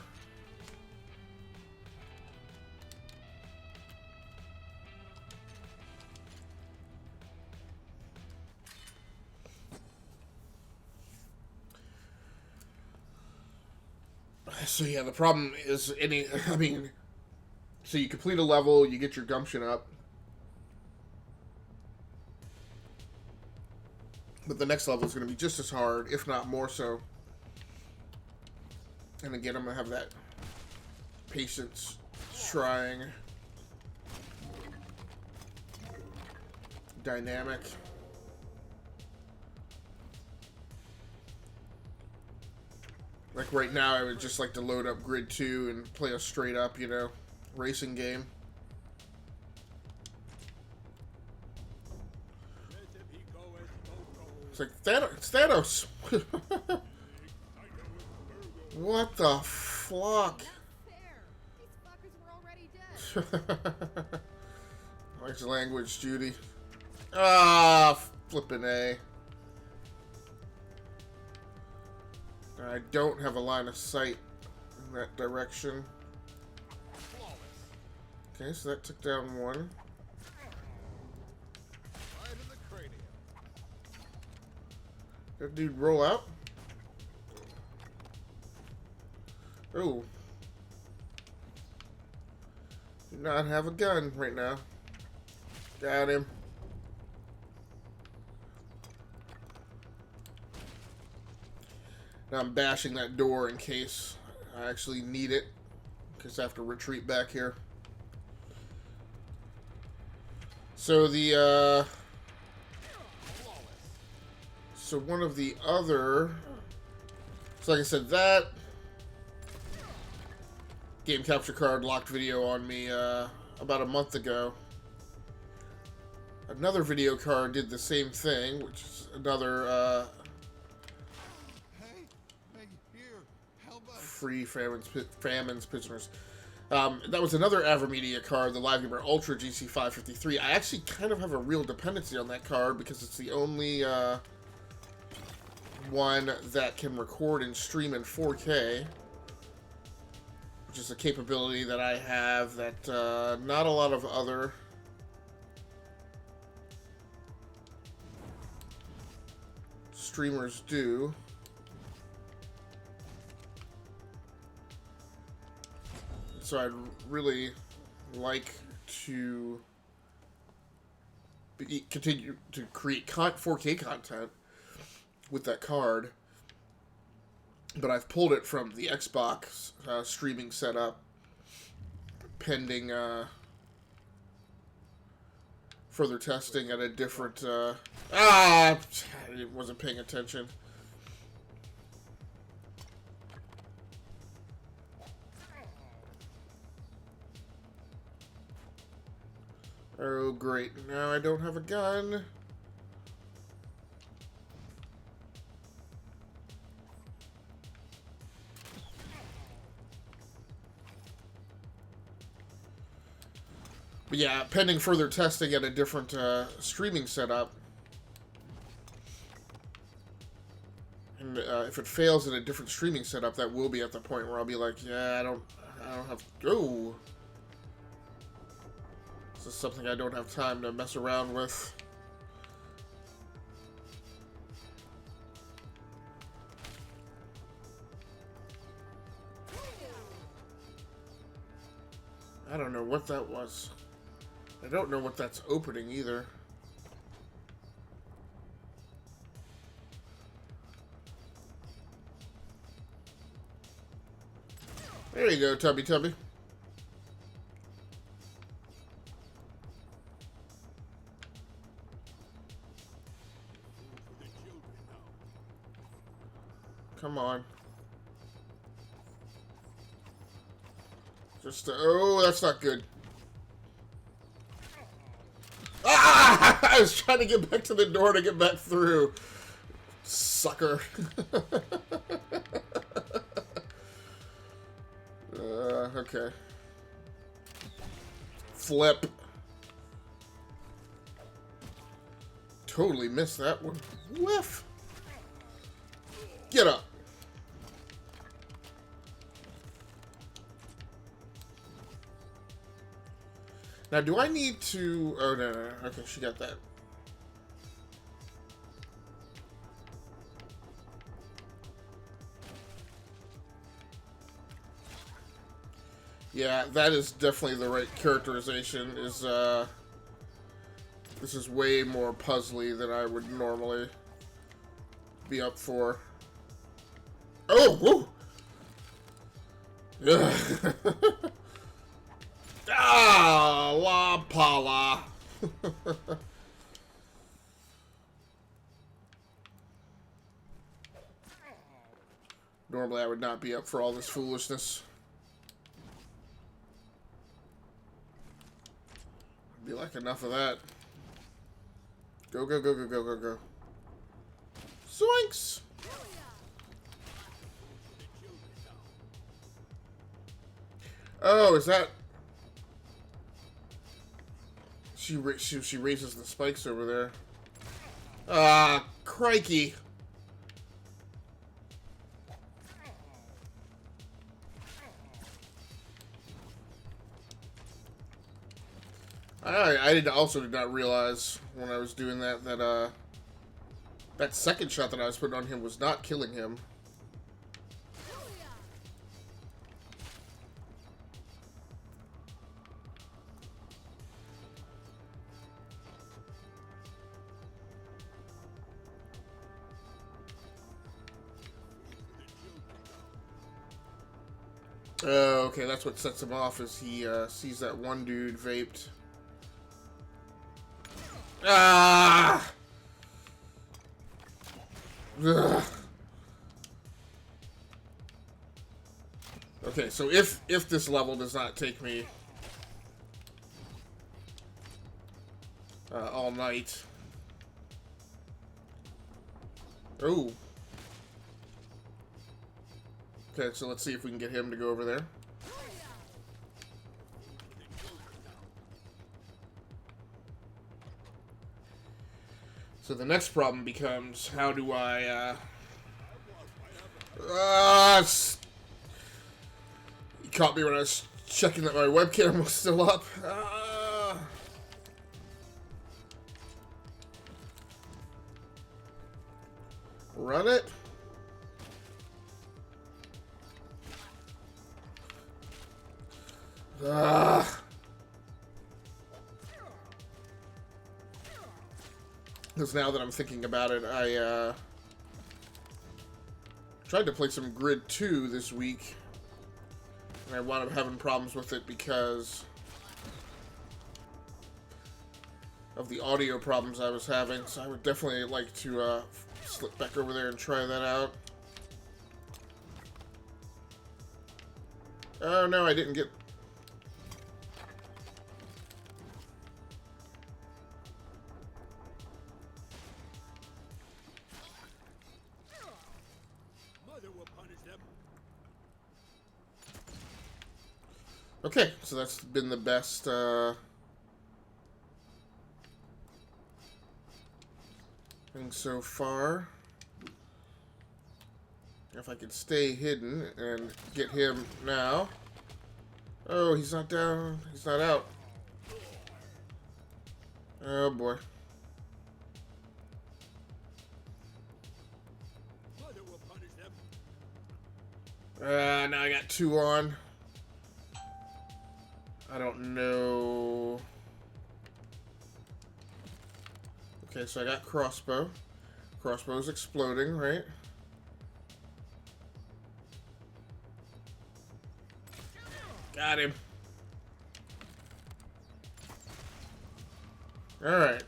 So yeah, the problem is so you complete a level, you get your gumption up, but the next level is going to be just as hard, if not more so. And again, I'm going to have that patience trying dynamic. Like right now, I would just like to load up Grid 2 and play a straight up, racing game. It's like, it's Thanos! What the fuck? These fuckers were already dead. Nice language, Judy. Ah, flippin' A. I don't have a line of sight in that direction. Okay, so that took down one. Right in the cranium. That dude roll out. Oh. Do not have a gun right now. Got him. Now I'm bashing that door in case I actually need it, because I have to retreat back here. So so one of the other, so like I said, that game capture card locked video on me about a month ago. Another video card did the same thing, which is another free Famines Prisoners. That was another AverMedia card, the Live Gamer Ultra GC513. I actually kind of have a real dependency on that card because it's the only one that can record and stream in 4K, which is a capability that I have that not a lot of other streamers do. So I'd really like to continue to create 4K content with that card, but I've pulled it from the Xbox streaming setup pending further testing at a different I wasn't paying attention. Oh, great. Now I don't have a gun. But yeah, pending further testing at a different streaming setup. And if it fails at a different streaming setup, that will be at the point where I'll be like, yeah, I don't have... Oh! This is something I don't have time to mess around with. I don't know what that was. I don't know what that's opening either. There you go, Tubby Tubby. Come on. Just, oh, that's not good. Ah! I was trying to get back to the door to get back through. Sucker. Okay. Flip. Totally missed that one. Whiff. Get up. Now, do I need to... Oh, no. Okay, she got that. Yeah, that is definitely the right characterization. This is way more puzzly than I would normally be up for. Oh! Woo! Ugh. Ah, la pala. Normally I would not be up for all this foolishness. I'd be like, enough of that. Go, go, go, go, go, go, go. Zoinks! Oh, is that... She raises the spikes over there. Ah, crikey. I also did not realize when I was doing that that second shot that I was putting on him was not killing him. Oh, okay, that's what sets him off, is he sees that one dude vaped. Ah! Ugh. Okay, so if this level does not take me all night. Oh. Okay, so let's see if we can get him to go over there. So the next problem becomes, how do I, he caught me when I was checking that my webcam was still up. Run it. Because now that I'm thinking about it, I tried to play some Grid 2 this week, and I wound up having problems with it because of the audio problems I was having, so I would definitely like to slip back over there and try that out. Oh no, I didn't get... Okay, so that's been the best thing so far. If I could stay hidden and get him now. Oh, he's not down. He's not out. Oh boy. Now I got two on. I don't know. Okay, so I got crossbow. Crossbow's exploding, right? Got him. Alright.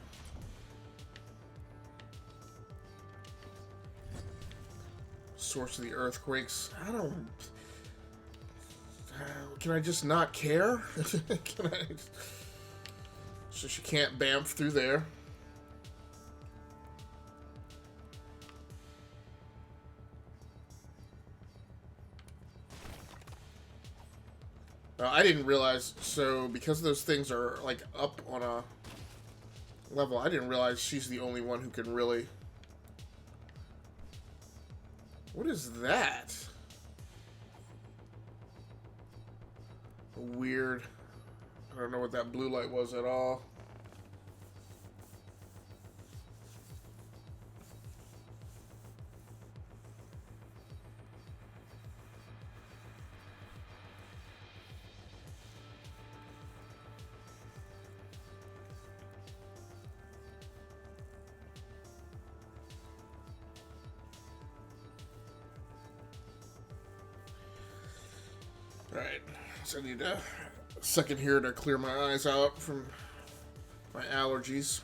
Source of the earthquakes. I don't... can I just not care? Can I... So she can't bamf through there. I didn't realize, so because those things are like up on a level, I didn't realize she's the only one who can really... What is that? Weird. I don't know what that blue light was at all. Alright, so I need a second here to clear my eyes out from my allergies.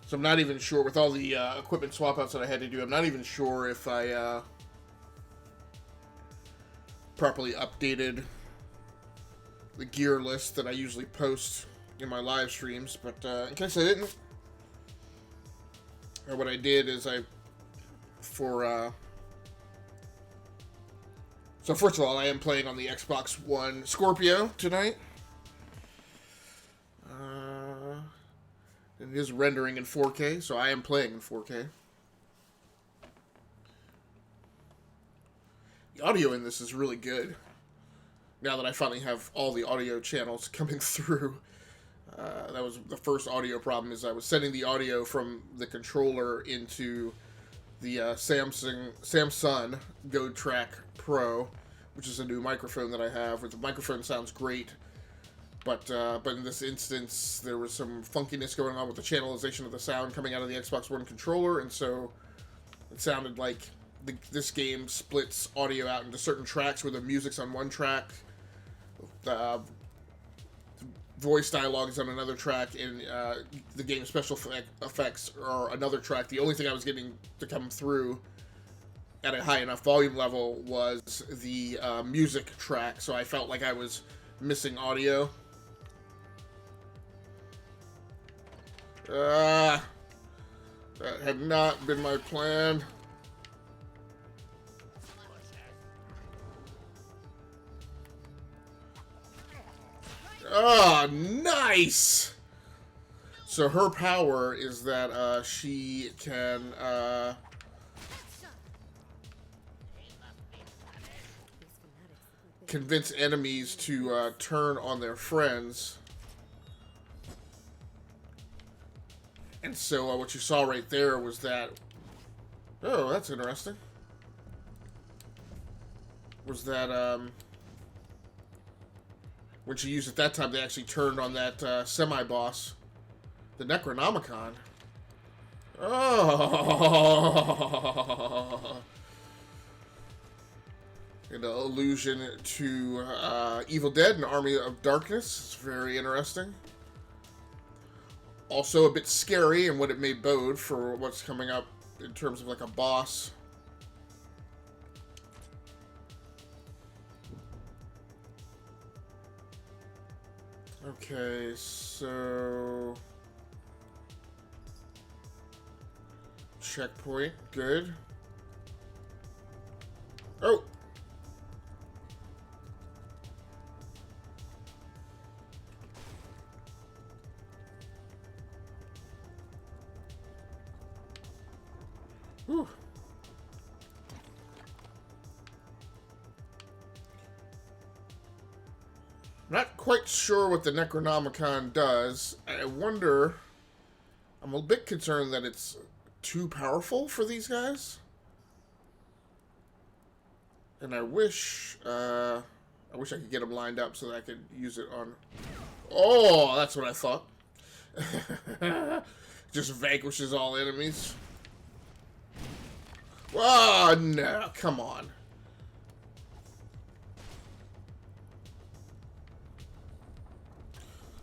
So I'm not even sure, with all the equipment swap outs that I had to do, I'm not even sure if I properly updated the gear list that I usually post in my live streams, but in case I didn't, or what I did is so first of all, I am playing on the Xbox One Scorpio tonight. It is rendering in 4K, so I am playing in 4K. The audio in this is really good. Now that I finally have all the audio channels coming through. That was the first audio problem, is I was sending the audio from the controller into the Samsung Go Track Pro, which is a new microphone that I have, where the microphone sounds great. But in this instance, there was some funkiness going on with the channelization of the sound coming out of the Xbox One controller, and so it sounded like this game splits audio out into certain tracks where the music's on one track, voice dialogue is on another track, and the game's special effects are another track. The only thing I was getting to come through at a high enough volume level was the music track, so I felt like I was missing audio. That had not been my plan. Oh, nice! So her power is that she can convince enemies to turn on their friends. And so what you saw right there was that... Oh, that's interesting. Was that... when she used it that time, they actually turned on that semi-boss, the Necronomicon. Oh! An allusion to Evil Dead and Army of Darkness. It's very interesting. Also a bit scary in what it may bode for what's coming up in terms of like a boss. Okay, so... checkpoint, good. Oh! Whew. Not quite sure what the Necronomicon does. I wonder... I'm a bit concerned that it's too powerful for these guys. And I wish I could get them lined up so that I could use it on... Oh, that's what I thought. Just vanquishes all enemies. Oh, no. Come on.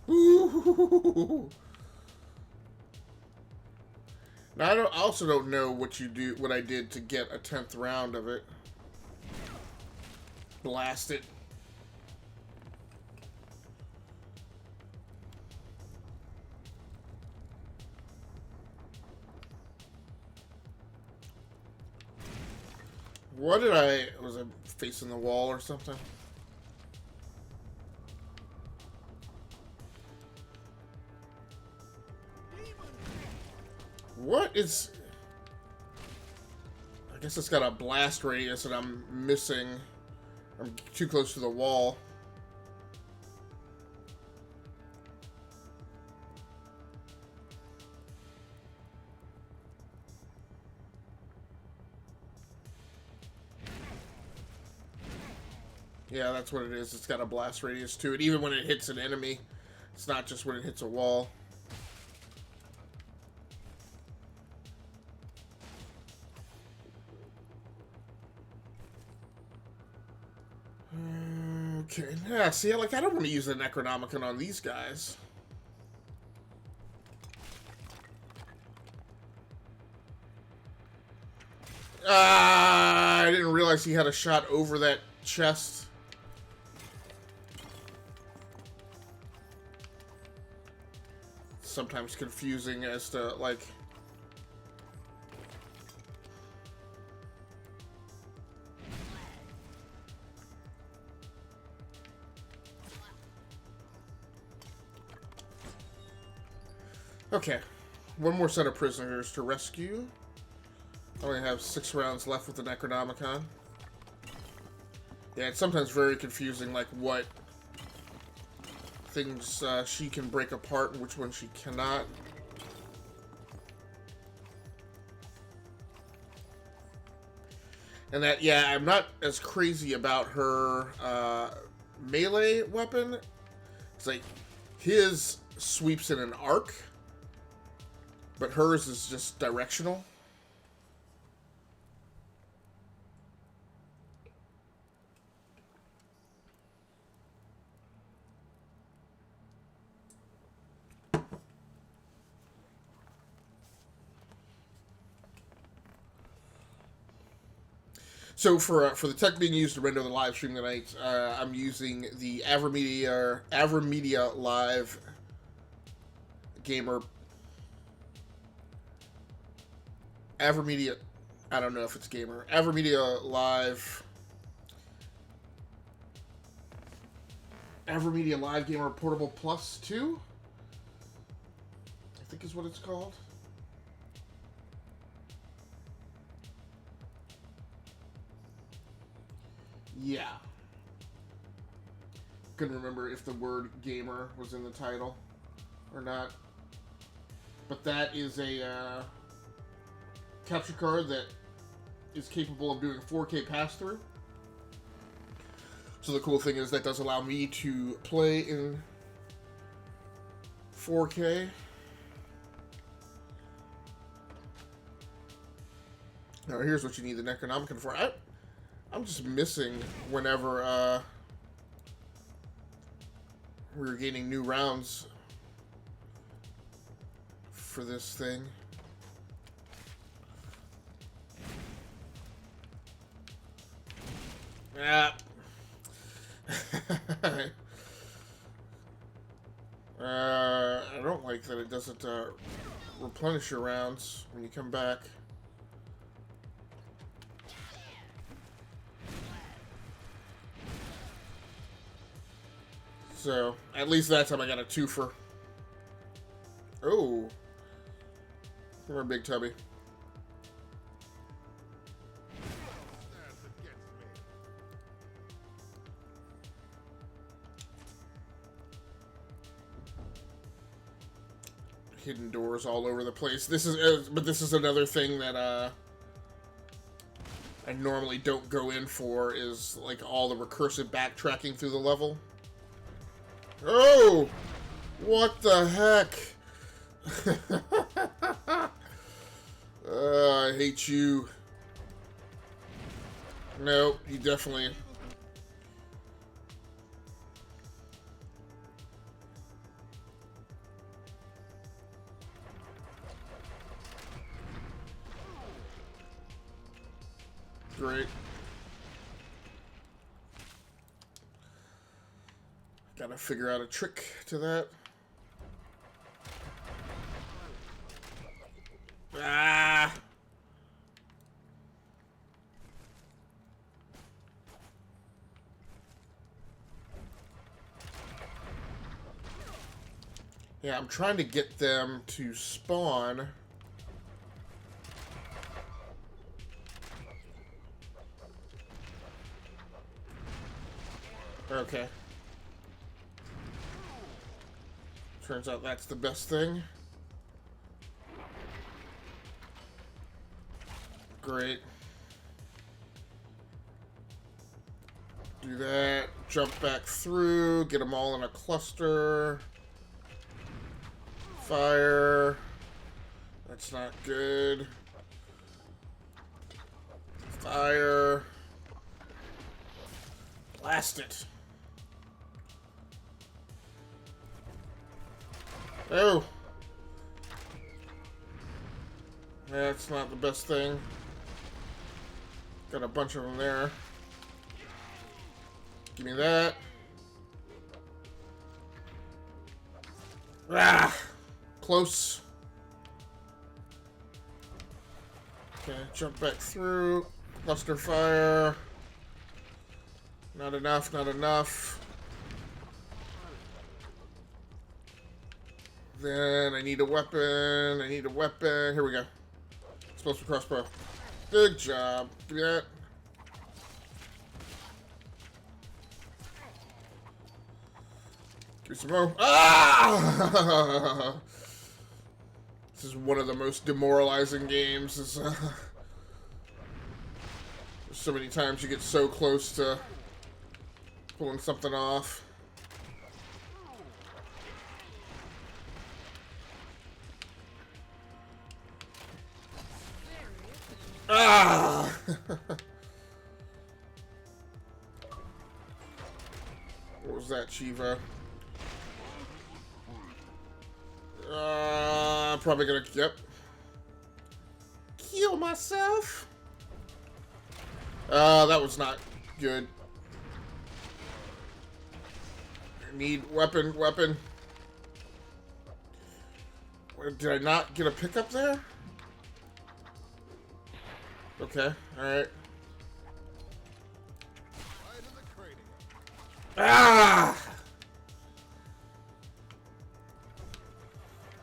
Ooh. Now, I also don't know what I did to get a 10th round of it. Blast it. What did was I facing the wall or something? What is... I guess it's got a blast radius and I'm missing... I'm too close to the wall. Yeah, that's what it is. It's got a blast radius to it. Even when it hits an enemy. It's not just when it hits a wall. Okay, yeah, see, like, I don't want to use the Necronomicon on these guys. I didn't realize he had a shot over that chest. Sometimes confusing as to, like... Okay, one more set of prisoners to rescue. I only have 6 rounds left with the Necronomicon. Yeah, it's sometimes very confusing, like what things she can break apart and which ones she cannot. And that, yeah, I'm not as crazy about her melee weapon. It's like, his sweeps in an arc. But hers is just directional. So for the tech being used to render the live stream tonight, I'm using the AverMedia Live Gamer AverMedia, I don't know if it's gamer. AverMedia Live Gamer Portable Plus 2, I think is what it's called. Yeah. Couldn't remember if the word gamer was in the title or not. But that is a capture card that is capable of doing 4K pass-through. So the cool thing is that does allow me to play in 4K. Now here's what you need the Necronomicon for. I'm just missing whenever we're gaining new rounds for this thing. Yeah. I don't like that it doesn't replenish your rounds when you come back. So, at least that time I got a twofer. Oh. Come here, Big Tubby. Hidden doors all over the place. This is, but this is another thing that I normally don't go in for, is like all the recursive backtracking through the level. Oh, what the heck? I hate you. Nope, you definitely... Great. Gotta figure out a trick to that. Ah! Yeah, I'm trying to get them to spawn. Okay. Turns out that's the best thing. Great. Do that. Jump back through. Get them all in a cluster. Fire. That's not good. Fire. Blast it. Oh. That's not the best thing. Got a bunch of them there. Give me that. Ah! Close. Okay, jump back through. Cluster fire. Not enough, not enough. Then I need a weapon. I need a weapon. Here we go. Explosive crossbow. Good job. Give me that. Give me some more. Ah! This is one of the most demoralizing games. There's so many times you get so close to pulling something off. Ah! What was that, Shiva? Probably gonna, yep. Kill myself? That was not good. I need weapon. Did I not get a pickup there? Okay, alright. Ah!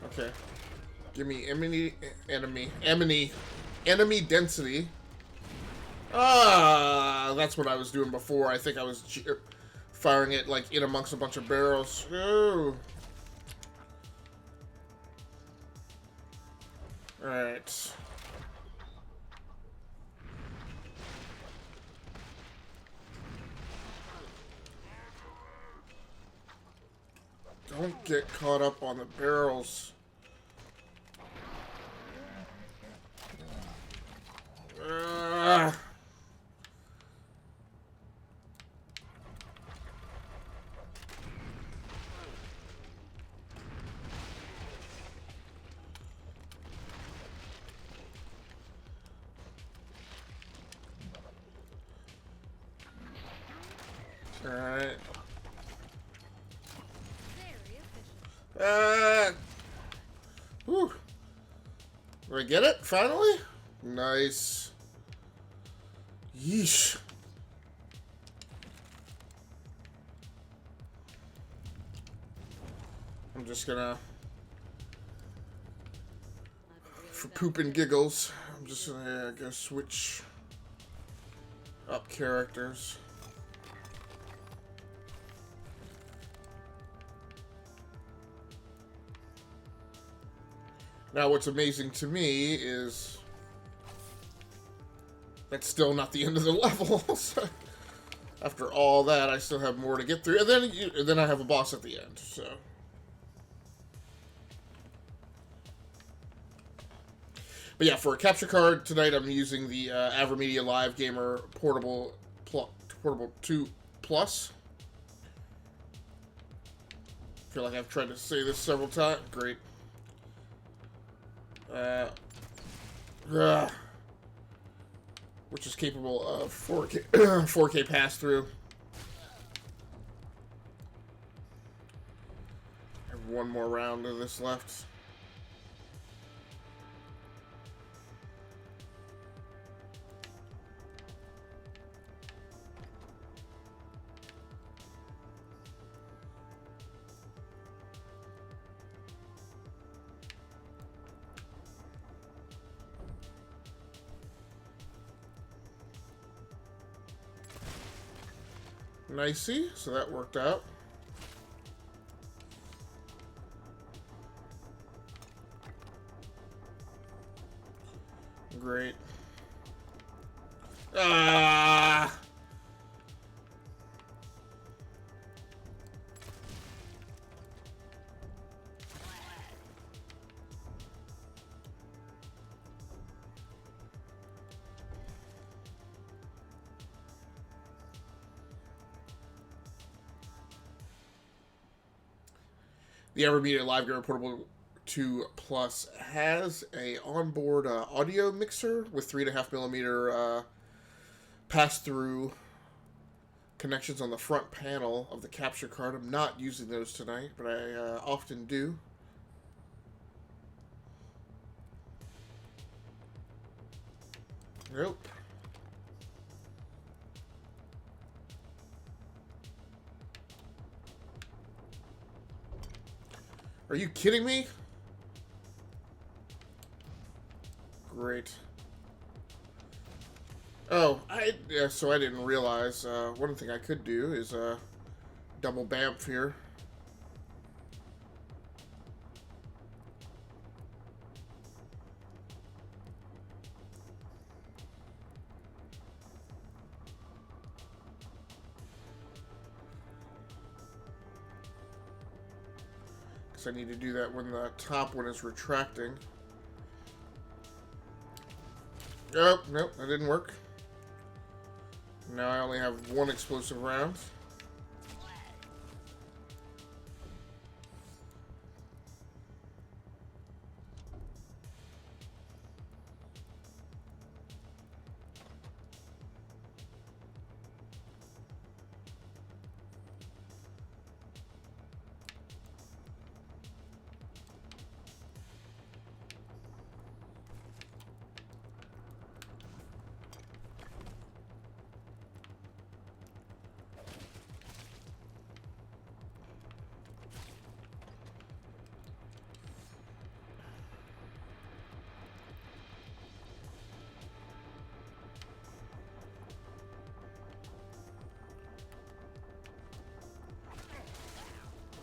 Okay. Give me enemy density. Ah, that's what I was doing before. I think I was firing it like in amongst a bunch of barrels. Oh. Alright. Don't get caught up on the barrels. Alright. Whew. Did I get it? Finally? Nice. Yeesh. I'm just gonna... For poop and giggles, I'm just gonna go switch up characters. Now, what's amazing to me is that's still not the end of the level. So after all that, I still have more to get through, and then I have a boss at the end. So, But yeah, for a capture card tonight, I'm using the AverMedia Live Gamer Portable 2 Plus. I feel like I've tried to say this several times. Great. Which is capable of 4K 4K pass-through. I have one more round of this left. Nicey, so that worked out. Great. Ah! The AverMedia Live Gamer Portable 2 Plus has a onboard audio mixer with 3.5mm pass-through connections on the front panel of the capture card. I'm not using those tonight, but I often do. Nope. Are you kidding me? Great. Oh, so I didn't realize. One thing I could do is double bamf here. I need to do that when the top one is retracting. Oh, nope, that didn't work. Now I only have one explosive round.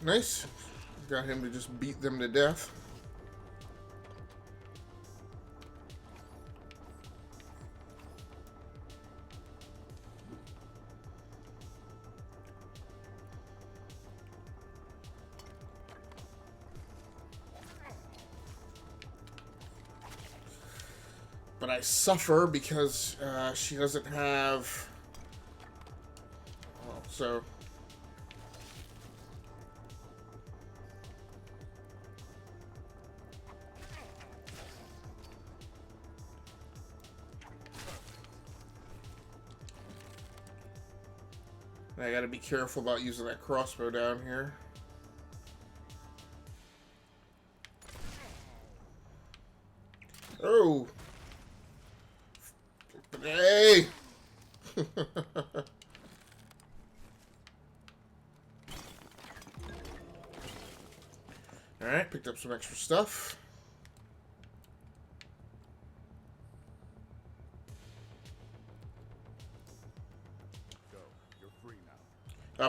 Nice. Got him to just beat them to death. But I suffer because she doesn't have... Well, so... I gotta be careful about using that crossbow down here. Oh! Hey! Alright, picked up some extra stuff.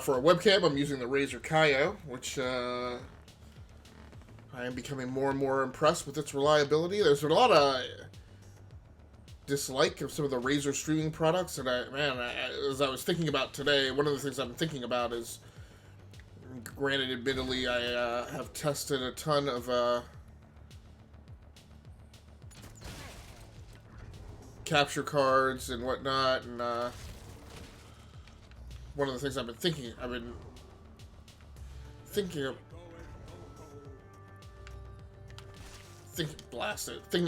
For a webcam, I'm using the Razer Kaio, which I am becoming more and more impressed with its reliability. There's been a lot of dislike of some of the Razer streaming products, and as I was thinking about today, one of the things I'm thinking about is, granted, admittedly, I have tested a ton of capture cards and whatnot, and one of the things I've been thinking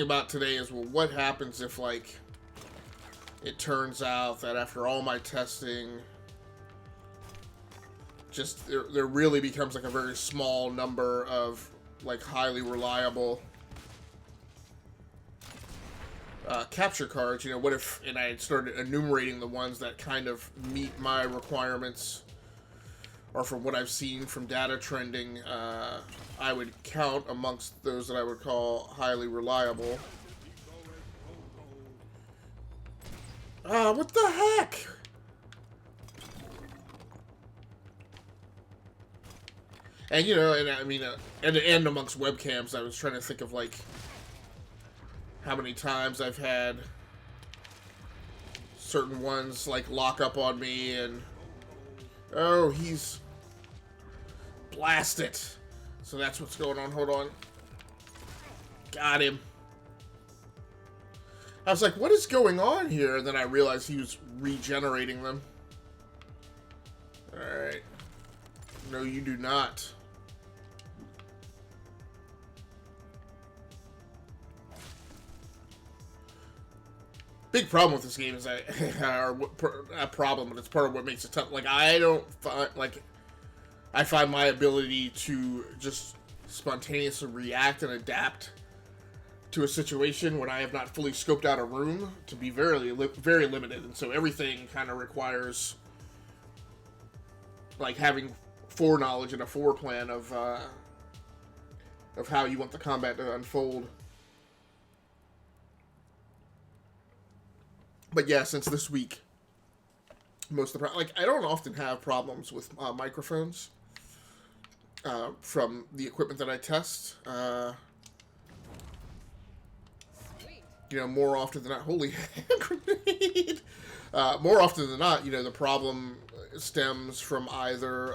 about today is, well, what happens if, like, it turns out that after all my testing, just there really becomes like a very small number of like highly reliable capture cards. You know, what if, and I started enumerating the ones that kind of meet my requirements, or from what I've seen from data trending, I would count amongst those that I would call highly reliable. What the heck? And, you know, and I mean, and amongst webcams, I was trying to think of, like, how many times I've had certain ones, like, lock up on me, and, oh, he's blasted. So that's what's going on. Hold on. Got him. I was like, what is going on here? And then I realized he was regenerating them. Alright. No, you do not. Big problem with this game is or a problem, but it's part of what makes it tough. Like, I don't find, like, I find my ability to just spontaneously react and adapt to a situation when I have not fully scoped out a room to be very limited, and so everything kind of requires like having foreknowledge and a foreplan of how you want the combat to unfold. But yeah, since this week, most of the like I don't often have problems with microphones from the equipment that I test. You know, more often than not, holy hand grenade! More often than not, you know, the problem stems from either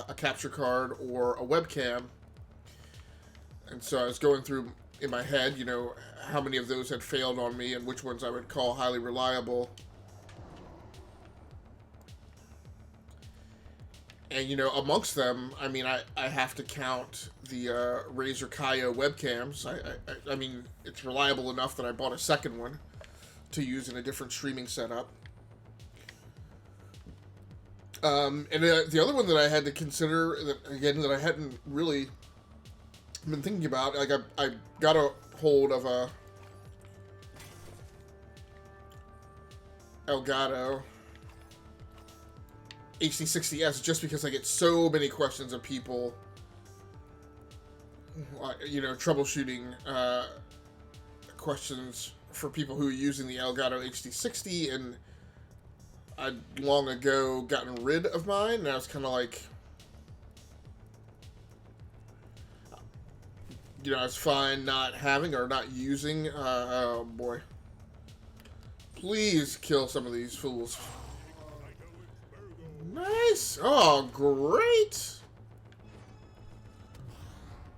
a capture card or a webcam. And so I was going through in my head, you know, how many of those had failed on me and which ones I would call highly reliable. And, you know, amongst them, I mean, I have to count the Razer Kaio webcams. I mean, it's reliable enough that I bought a second one to use in a different streaming setup. And the other one that I had to consider, that I hadn't really been thinking about, like, I got a hold of a Elgato HD60S just because I get so many questions of people, you know, troubleshooting questions for people who are using the Elgato HD60, and I'd long ago gotten rid of mine, and I was kind of like, you know, it's fine not having or not using, oh boy. Please kill some of these fools. Nice! Oh, great!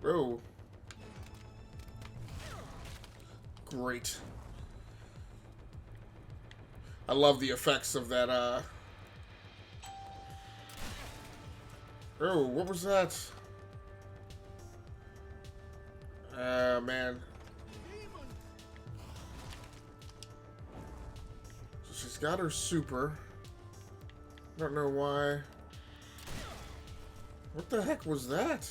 Oh. Great. I love the effects of that, Oh, what was that? Man. So she's got her super. Don't know why. What the heck was that?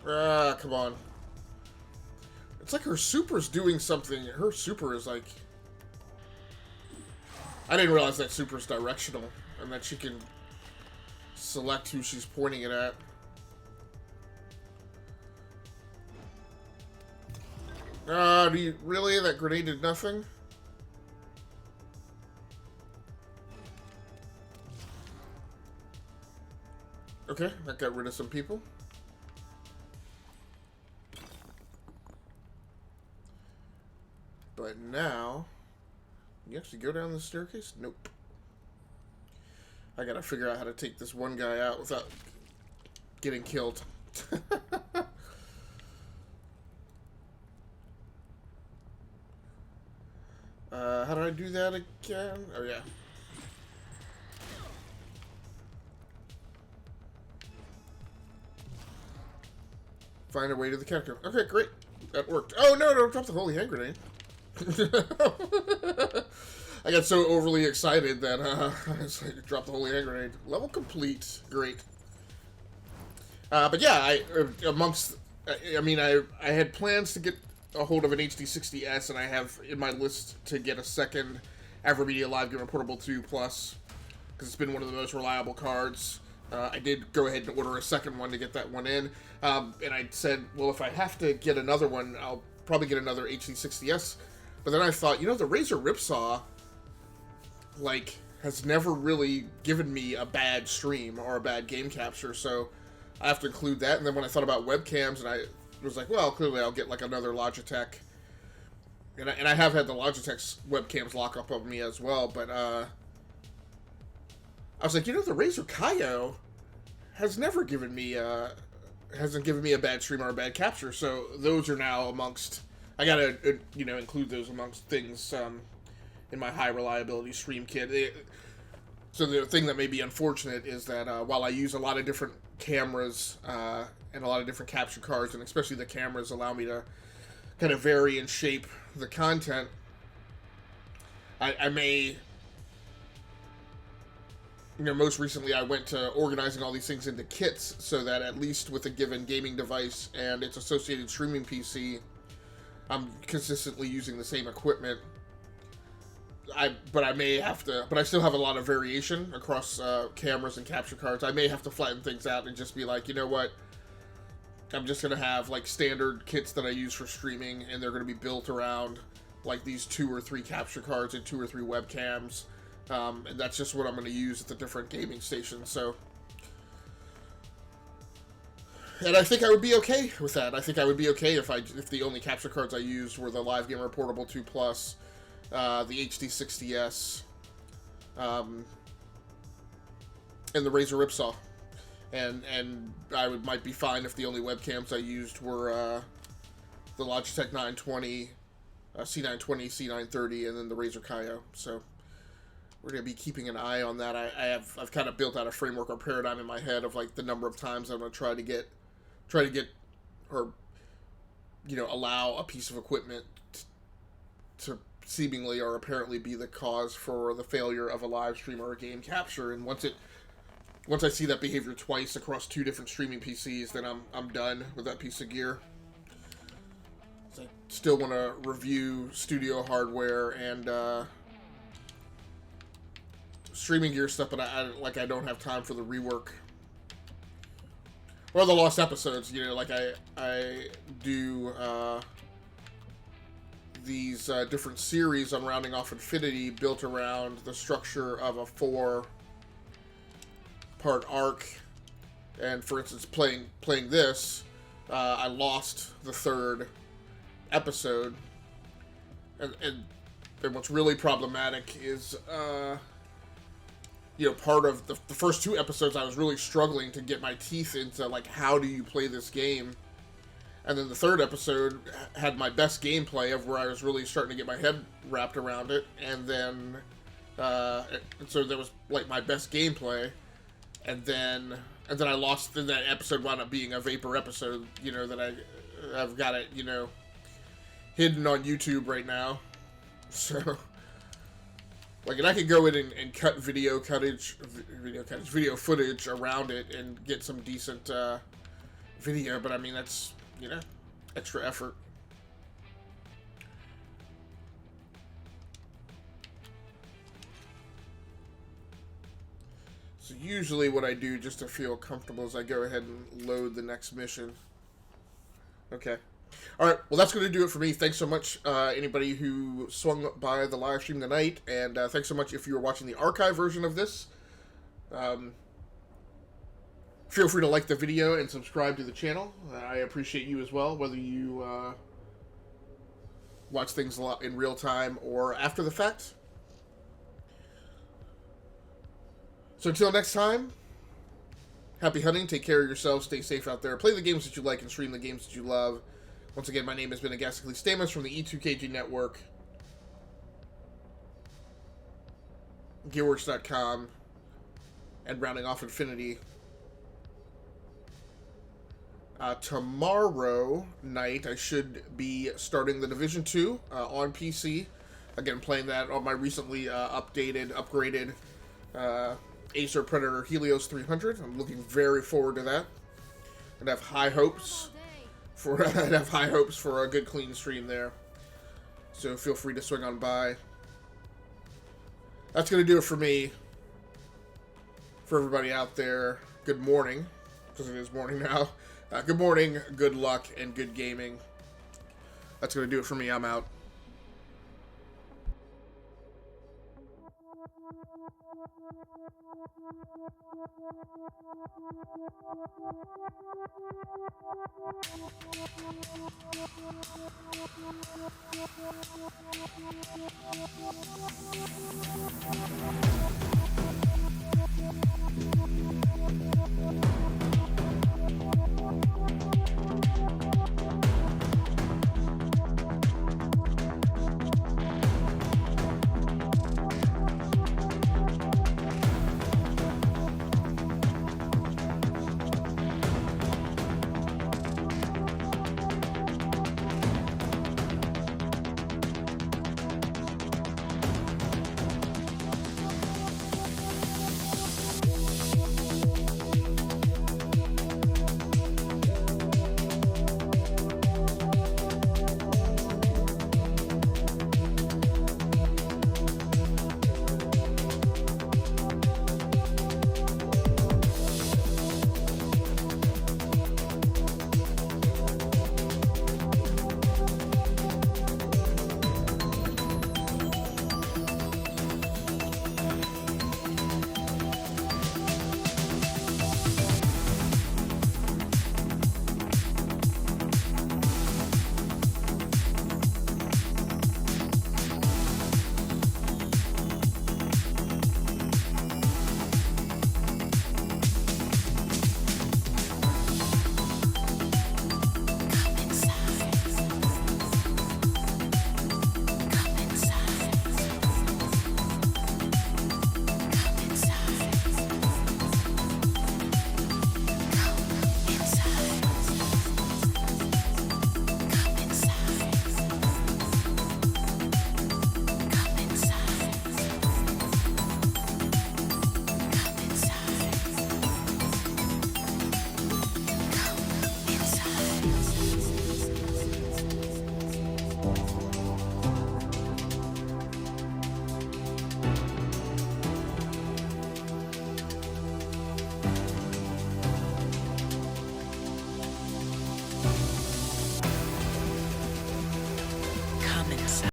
Ah, come on. It's like her super's doing something. Her super is like... I didn't realize that super's directional and that she can select who she's pointing it at. Do you really? That grenade did nothing? Okay, that got rid of some people. But now, you actually go down the staircase? Nope. I gotta figure out how to take this one guy out without getting killed. How do I do that again? Oh, yeah. Find a way to the catacomb. Okay, great. That worked. Oh, no, don't drop the holy hand grenade. I got so overly excited that I was like, drop the holy hand grenade. Level complete. Great. But yeah, I had plans to get a hold of an HD60S, and I have in my list to get a second AverMedia Live Gamer Portable 2 Plus, because it's been one of the most reliable cards. I did go ahead and order a second one to get that one in, and I said, well, if I have to get another one, I'll probably get another HD60S. But then I thought, you know, the Razer Ripsaw, like, has never really given me a bad stream or a bad game capture, so I have to include that. And then when I thought about webcams, and I was like, well, clearly I'll get like another Logitech. And I have had the Logitech's webcams lock up on me as well, but I was like, you know, the Razer Kaio has never given me hasn't given me a bad stream or a bad capture, so those are now amongst, I gotta, you know, include those amongst things in my high reliability stream kit. So the thing that may be unfortunate is that while I use a lot of different cameras and a lot of different capture cards, and especially the cameras allow me to kind of vary and shape the content, I may, you know, most recently I went to organizing all these things into kits so that at least with a given gaming device and its associated streaming PC, I'm consistently using the same equipment. But I still have a lot of variation across cameras and capture cards. I may have to flatten things out and just be like, you know what, I'm just going to have like standard kits that I use for streaming, and they're going to be built around like these 2 or 3 capture cards and 2 or 3 webcams, and that's just what I'm going to use at the different gaming stations. So, and I think I would be okay with that. I think I would be okay if the only capture cards I used were the Live Gamer Portable 2 Plus, the HD60S, and the Razer Ripsaw, and I might be fine if the only webcams I used were the Logitech 920, C920, C930, and then the Razer Kaio. So we're gonna be keeping an eye on that. I've kind of built out a framework or paradigm in my head of like the number of times I'm gonna try to get, or you know, allow a piece of equipment to seemingly or apparently be the cause for the failure of a live stream or a game capture. And once I see that behavior twice across 2 different streaming PCs, then I'm done with that piece of gear. So I still want to review studio hardware and streaming gear stuff, but I don't have time for the rework or the lost episodes. You know, like I do these different series on Rounding Off Infinity built around the structure of a 4-part arc. And for instance, playing this, I lost the 3rd episode, and what's really problematic is you know, part of the first 2 episodes I was really struggling to get my teeth into like, how do you play this game. And then the 3rd episode had my best gameplay of where I was really starting to get my head wrapped around it. And then, so there was like my best gameplay. And then I lost, then that episode wound up being a vapor episode, you know, that I've got it, you know, hidden on YouTube right now. So, like, and I could go in and cut video footage around it and get some decent, video, but I mean, that's, you know, extra effort. So usually what I do just to feel comfortable is I go ahead and load the next mission. Okay. Alright, well that's going to do it for me. Thanks so much, anybody who swung by the live stream tonight, and thanks so much if you were watching the archive version of this. Feel free to like the video and subscribe to the channel. I appreciate you as well, whether you watch things a lot in real time or after the fact. So until next time, happy hunting, take care of yourselves, stay safe out there, play the games that you like and stream the games that you love. Once again, my name has been Agasically Stamus from the E2KG Network. gearworks.com, and rounding off Infinity. Tomorrow night, I should be starting the Division 2 on PC. Again, playing that on my recently upgraded Acer Predator Helios 300. I'm looking very forward to that, and have high hopes for a good clean stream there. So feel free to swing on by. That's going to do it for me. For everybody out there, good morning, because it is morning now. Good morning, good luck, and good gaming. That's going to do it for me. I'm out.